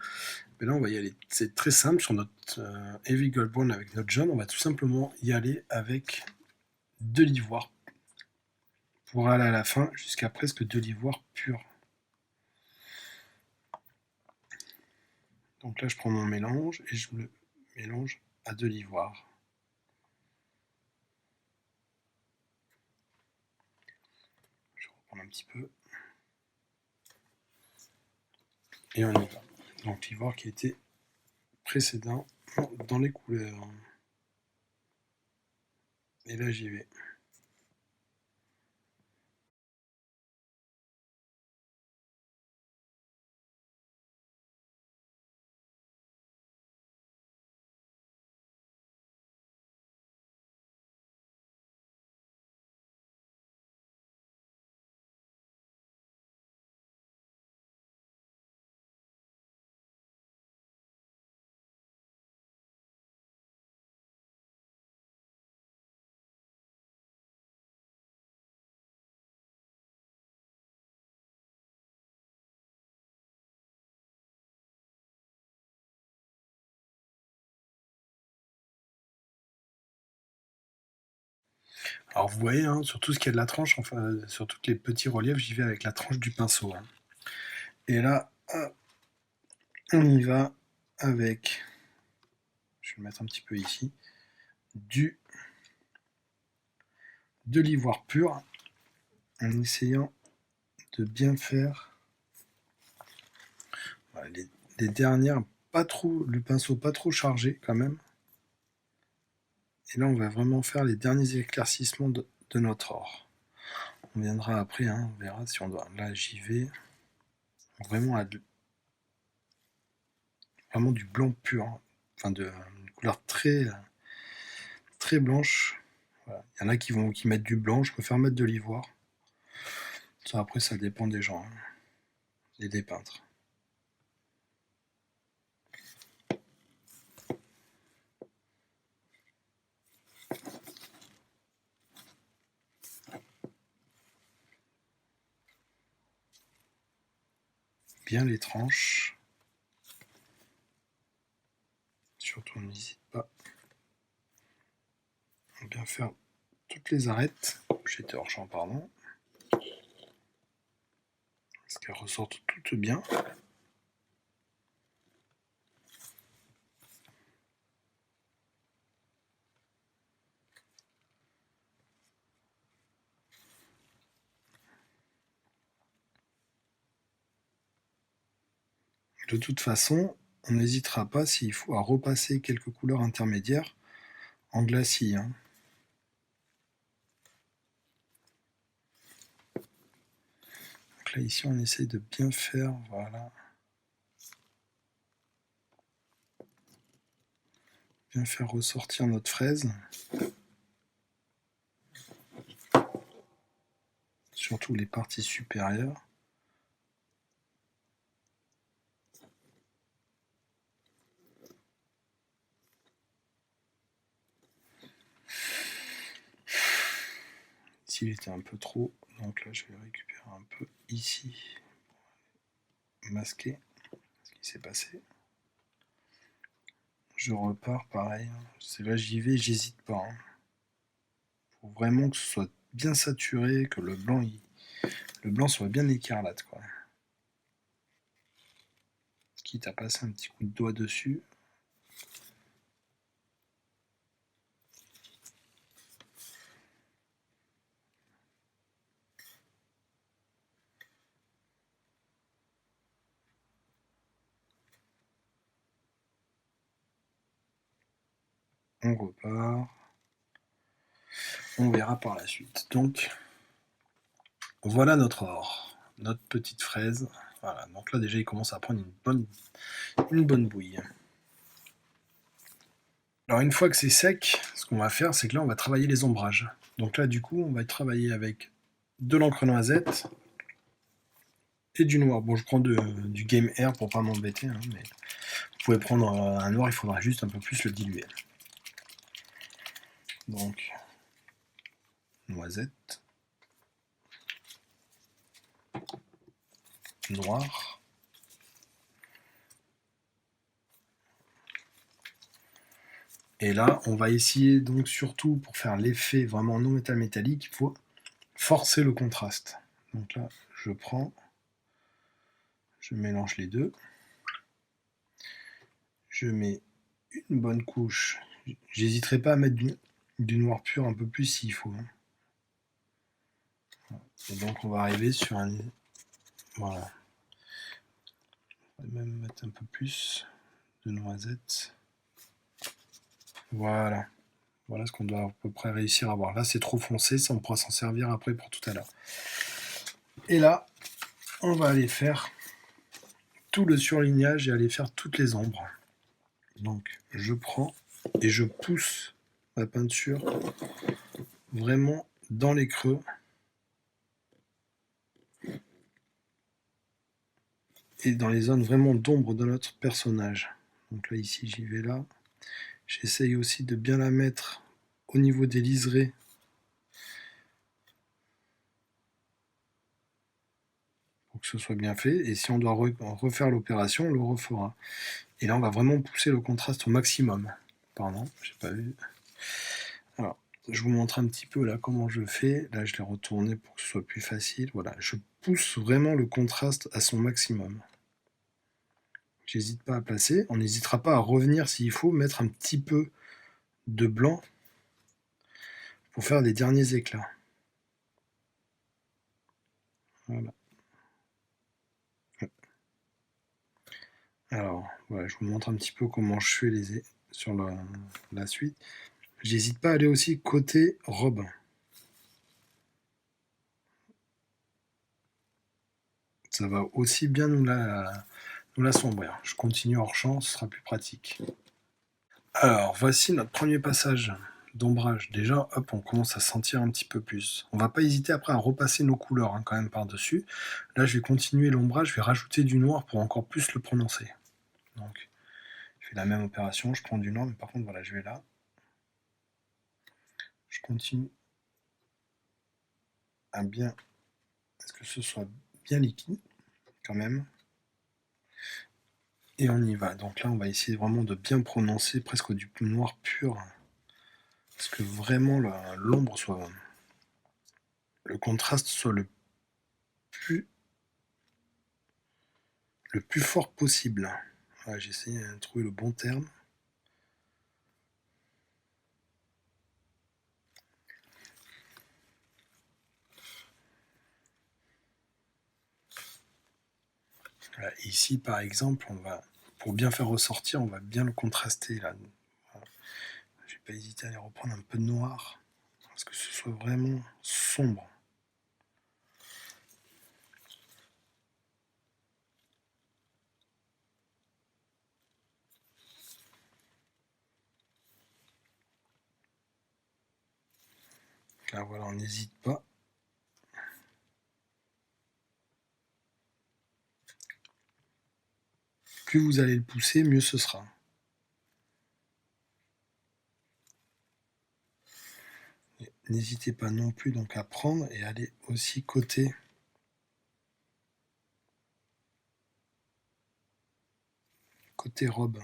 Mais là, on va y aller. C'est très simple sur notre Heavy Gold Brown avec notre jaune. On va tout simplement y aller avec de l'ivoire pour aller à la fin jusqu'à presque de l'ivoire pur. Donc là, je prends mon mélange et je le mélange à de l'ivoire. Je reprends un petit peu. Et on y va. Donc l'ivoire qui était précédent dans les couleurs. Et là, j'y vais. Alors vous voyez, hein, sur tout ce qui est de la tranche, enfin sur tous les petits reliefs, j'y vais avec la tranche du pinceau. Hein. Et là, on y va avec, je vais le mettre un petit peu ici, de l'ivoire pur, en essayant de bien faire voilà, les dernières, pas trop, le pinceau pas trop chargé quand même. Et là, on va vraiment faire les derniers éclaircissements de notre or. On viendra après, hein, on verra si on doit. Là, j'y vais vraiment à vraiment du blanc pur, hein. Enfin de une couleur très très blanche. Voilà. Il y en a qui mettent du blanc, je préfère mettre de l'ivoire. Ça après, ça dépend des gens hein, et des peintres. Bien les tranches. Surtout, n'hésite pas à bien faire toutes les arêtes. J'étais hors champ, pardon. Parce qu'elles ressortent toutes bien. de toute façon, on n'hésitera pas s'il faut à repasser quelques couleurs intermédiaires en glacis. Hein. Donc là, ici, on essaye de bien faire, voilà. Bien faire ressortir notre fraise. Surtout les parties supérieures. Ici, il était un peu trop, donc là, je vais le récupérer un peu ici. Masquer ce qui s'est passé. Je repars pareil. C'est là, j'y vais, j'hésite pas. Hein. Faut vraiment que ce soit bien saturé, que le blanc soit bien écarlate, quoi. Quitte à passer un petit coup de doigt dessus. On repart. On verra par la suite. Donc, voilà notre or. Notre petite fraise. Voilà, donc là déjà il commence à prendre une bonne bouille. Alors une fois que c'est sec, ce qu'on va faire, c'est que là on va travailler les ombrages. Donc là du coup on va travailler avec de l'encre noisette et du noir. Bon je prends du Game Air pour pas m'embêter, hein, mais vous pouvez prendre un noir, il faudra juste un peu plus le diluer. Donc noisette, noir. Et là, on va essayer donc surtout pour faire l'effet vraiment non métal métallique, il faut forcer le contraste. Donc là, je prends, je mélange les deux, je mets une bonne couche. J'hésiterai pas à mettre du noir pur un peu plus s'il faut. Et donc on va arriver sur un... Voilà. On va même mettre un peu plus de noisette. Voilà. Voilà ce qu'on doit à peu près réussir à avoir. Là c'est trop foncé, ça on pourra s'en servir après pour tout à l'heure. Et là, on va aller faire tout le surlignage et aller faire toutes les ombres. Donc je prends et je pousse ma peinture vraiment dans les creux. Et dans les zones vraiment d'ombre de notre personnage. Donc là ici j'y vais là. J'essaye aussi de bien la mettre au niveau des liserés. Pour que ce soit bien fait. Et si on doit refaire l'opération, on le refera. Et là on va vraiment pousser le contraste au maximum. Pardon, j'ai pas vu. Alors, je vous montre un petit peu là comment je fais. Là je l'ai retourné pour que ce soit plus facile. Voilà, je pousse vraiment le contraste à son maximum. J'hésite pas à placer. On n'hésitera pas à revenir s'il faut, mettre un petit peu de blanc pour faire des derniers éclats. Voilà. Alors, voilà, je vous montre un petit peu comment je fais sur la suite. J'hésite pas à aller aussi côté robe. Ça va aussi bien nous la sombrer. Je continue hors champ, ce sera plus pratique. Alors, voici notre premier passage d'ombrage. Déjà, hop, on commence à sentir un petit peu plus. On va pas hésiter après à repasser nos couleurs hein, quand même par-dessus. Là, je vais continuer l'ombrage, je vais rajouter du noir pour encore plus le prononcer. Donc, je fais la même opération, je prends du noir, mais par contre, voilà, je vais là. Je continue à bien... Est-ce que ce soit bien liquide, quand même. Et on y va. Donc là, on va essayer vraiment de bien prononcer presque du noir pur. Parce que vraiment, l'ombre soit... Le contraste soit le plus fort possible. Voilà, j'essaie de trouver le bon terme. Ici, par exemple, pour bien faire ressortir, on va bien le contraster là. Voilà. Je vais pas hésiter à aller reprendre un peu de noir, parce que ce soit vraiment sombre. Là, voilà, on n'hésite pas. Plus vous allez le pousser, mieux ce sera. N'hésitez pas non plus donc à prendre et aller aussi côté robe.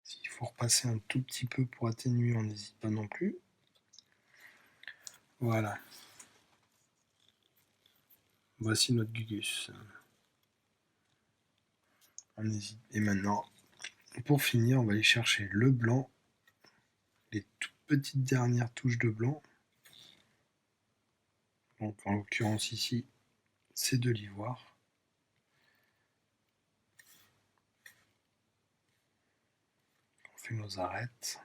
S'il faut repasser un tout petit peu pour atténuer, on n'hésite pas non plus. Voilà. Voici notre gugus. On hésite. Et maintenant, pour finir, on va aller chercher le blanc, les toutes petites dernières touches de blanc. Donc en l'occurrence ici, c'est de l'ivoire. On fait nos arêtes.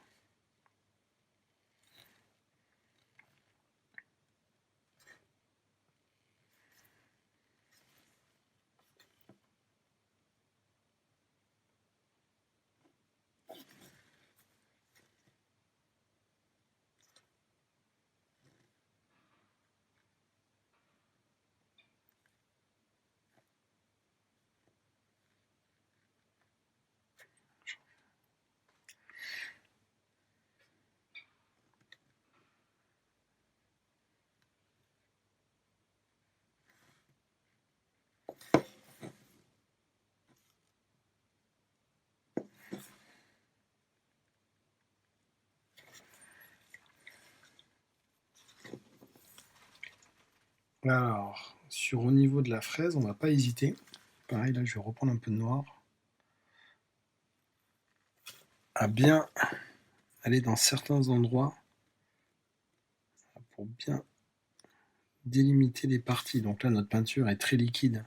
Alors, au niveau de la fraise, on va pas hésiter. Pareil, là, je vais reprendre un peu de noir. À bien aller dans certains endroits pour bien délimiter les parties. Donc là, notre peinture est très liquide.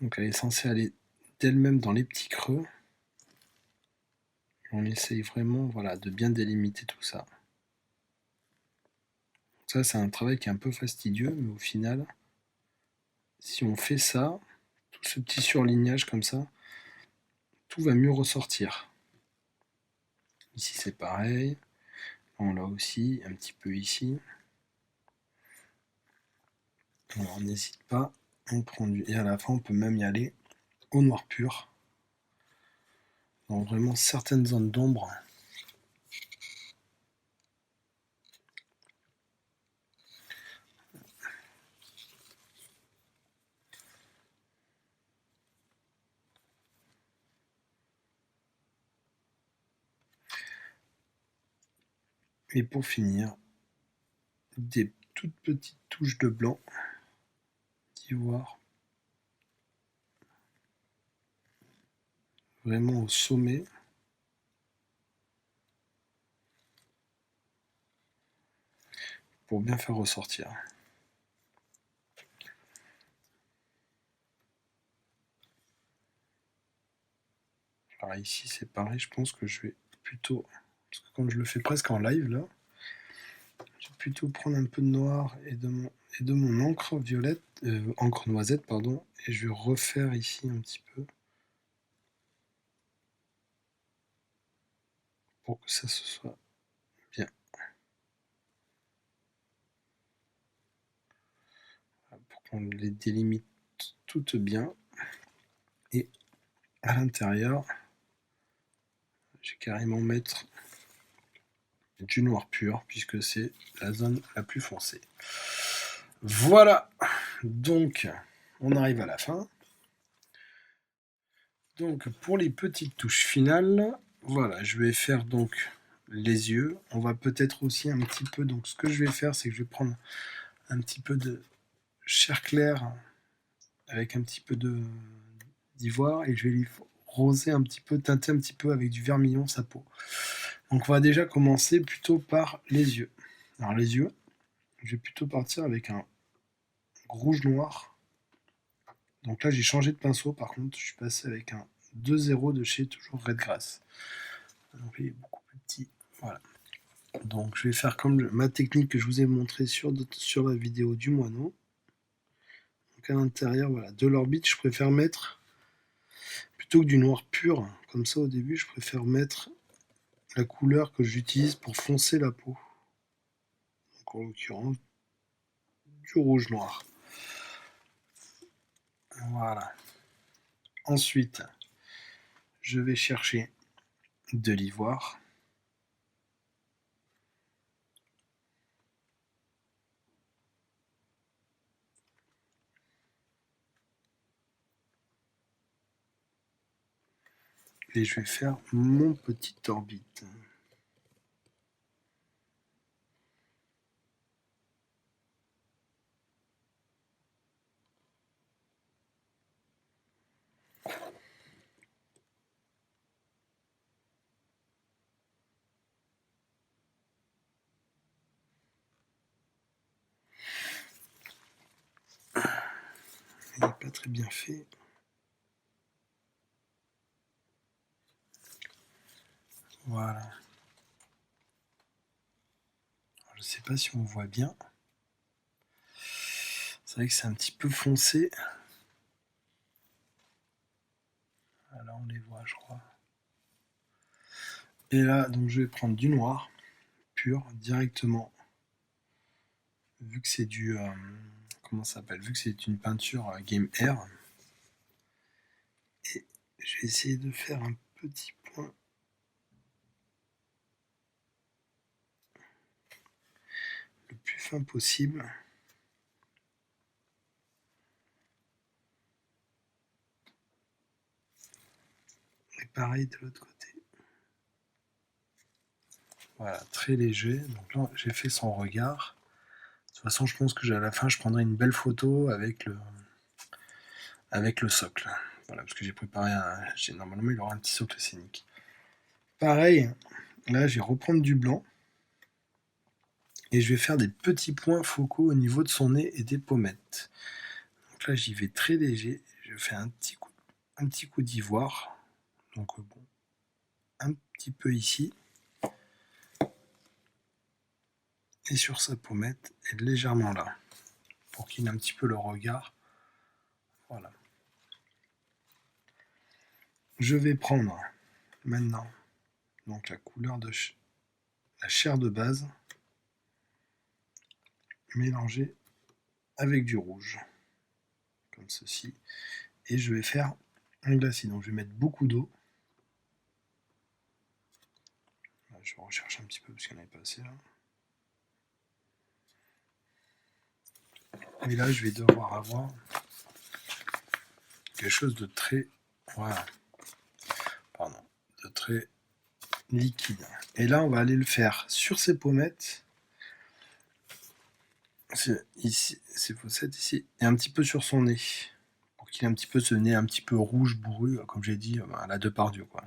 Donc elle est censée aller d'elle-même dans les petits creux. On essaye vraiment voilà, de bien délimiter tout ça. Ça, c'est un travail qui est un peu fastidieux, mais au final, si on fait ça, tout ce petit surlignage comme ça, tout va mieux ressortir. Ici, c'est pareil. On l'a aussi, un petit peu ici. Alors, on n'hésite pas. On prend et à la fin, on peut même y aller au noir pur. Dans vraiment certaines zones d'ombre. Et pour finir, des toutes petites touches de blanc, d'ivoire, vraiment au sommet. pour bien faire ressortir. Alors ici c'est pareil, je pense que je vais plutôt, parce que comme je le fais presque en live là, je vais plutôt prendre un peu de noir et de mon encre violette, encre noisette pardon, et je vais refaire ici un petit peu pour que ça se soit bien. Pour qu'on les délimite toutes bien. Et à l'intérieur, je vais carrément mettre du noir pur puisque c'est la zone la plus foncée. Voilà, donc on arrive à la fin. Donc pour les petites touches finales, voilà, je vais faire donc les yeux. On va peut-être aussi un petit peu, donc ce que je vais faire, c'est que je vais prendre un petit peu de chair claire avec un petit peu d'ivoire et je vais lui roser un petit peu, teinter un petit peu avec du vermillon sa peau. Donc on va déjà commencer plutôt par les yeux. Alors les yeux, je vais plutôt partir avec un rouge noir. Donc là j'ai changé de pinceau, par contre je suis passé avec un 2-0 de chez toujours Redgrass. Donc il est beaucoup plus petit. Voilà. Donc je vais faire comme ma technique que je vous ai montré sur la vidéo du moineau. Donc à l'intérieur, voilà, de l'orbite, je préfère mettre, plutôt que du noir pur, comme ça au début, je préfère mettre la couleur que j'utilise pour foncer la peau. Donc en l'occurrence, du rouge noir. Voilà. Ensuite, je vais chercher de l'ivoire. Et je vais faire mon petite orbite. Il n'est pas très bien fait. Voilà. Je ne sais pas si on voit bien. C'est vrai que c'est un petit peu foncé. Là, on les voit, je crois. Et là, donc, je vais prendre du noir pur directement. Vu que c'est du... comment ça s'appelle? Vu que c'est une peinture Game Air. Et je vais essayer de faire un petit point. Le plus fin possible. Et pareil de l'autre côté. Voilà, très léger. Donc là, j'ai fait son regard. De toute façon, je pense que à la fin, je prendrai une belle photo avec le socle. Voilà, parce que j'ai préparé normalement, il aura un petit socle scénique. Pareil, là, je vais reprendre du blanc. Et je vais faire des petits points focaux au niveau de son nez et des pommettes. Donc là, j'y vais très léger. Je fais un petit coup d'ivoire. Donc bon, un petit peu ici. Et sur sa pommette, et légèrement là. Pour qu'il ait un petit peu le regard. Voilà. Je vais prendre maintenant donc la couleur de la chair de base mélangée avec du rouge. Comme ceci. Et je vais faire un glacis. Donc je vais mettre beaucoup d'eau. Je recherche un petit peu parce qu'il n'y en avait pas assez là. Et là, je vais devoir avoir quelque chose de très, voilà, pardon, de très liquide. Et là, on va aller le faire sur ses pommettes, ici, ses fossettes ici, et un petit peu sur son nez, pour qu'il ait un petit peu ce nez un petit peu rouge bourru, comme j'ai dit, à la Depardieu, quoi.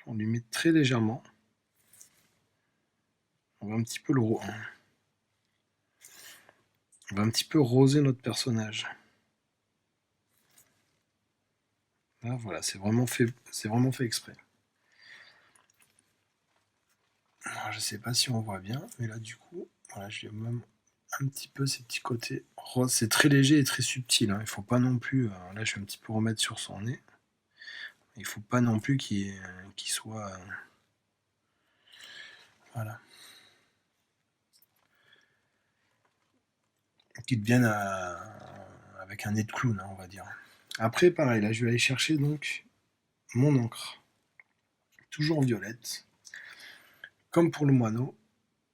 On lui met très légèrement. On va un petit peu le On va un petit peu roser notre personnage. Là, voilà, c'est vraiment fait exprès. Alors, je sais pas si on voit bien, mais là, du coup, voilà, je vais même un petit peu ces petits côtés roses. C'est très léger et très subtil. Hein. Il faut pas non plus. Là, je vais un petit peu remettre sur son nez. Il faut pas non plus qu'il soit. Voilà. Qu'il devienne avec un nez de clown, hein, on va dire. Après, pareil, là, je vais aller chercher donc mon encre. Toujours en violette. Comme pour le moineau.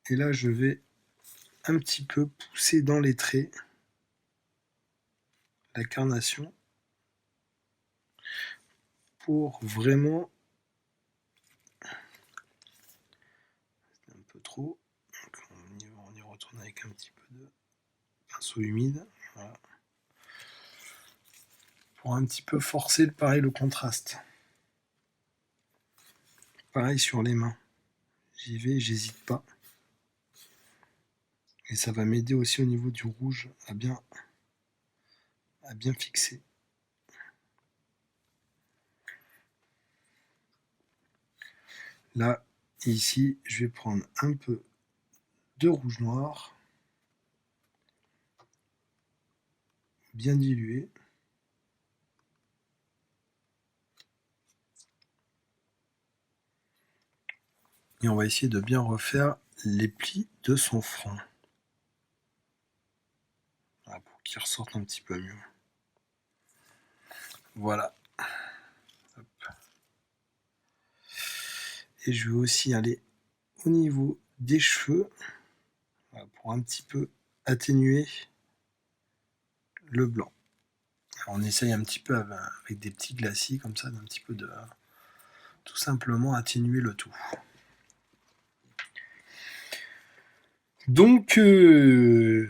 Et là, je vais un petit peu pousser dans les traits la carnation pour vraiment. C'est un peu trop. Donc on y retourne avec un petit peu de pinceau humide. Voilà. Pour un petit peu forcer pareil le contraste. Pareil sur les mains. J'y vais, j'hésite pas. Et ça va m'aider aussi au niveau du rouge à bien fixer. Là, ici, je vais prendre un peu de rouge noir, bien dilué. Et on va essayer de bien refaire les plis de son front. Voilà, pour qu'il ressorte un petit peu mieux. Voilà. Hop. Et je vais aussi aller au niveau des cheveux, voilà, pour un petit peu atténuer le blanc. Alors on essaye un petit peu avec des petits glacis comme ça, d'un petit peu de... tout simplement atténuer le tout. Donc, et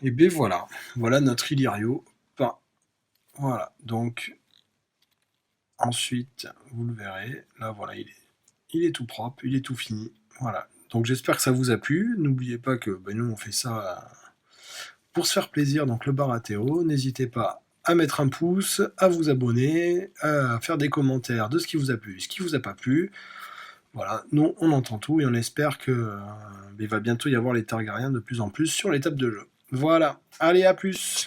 bien voilà. Voilà notre Illyrio peint. Voilà, donc ensuite, vous le verrez, là voilà, il est tout propre, il est tout fini. Voilà, donc j'espère que ça vous a plu. N'oubliez pas que nous on fait ça pour se faire plaisir, donc le Baratéo. N'hésitez pas à mettre un pouce, à vous abonner, à faire des commentaires de ce qui vous a plu, ce qui vous a pas plu. Voilà, nous on entend tout et on espère que il va bientôt y avoir les Targaryens de plus en plus sur les tables de jeu. Voilà, allez à plus.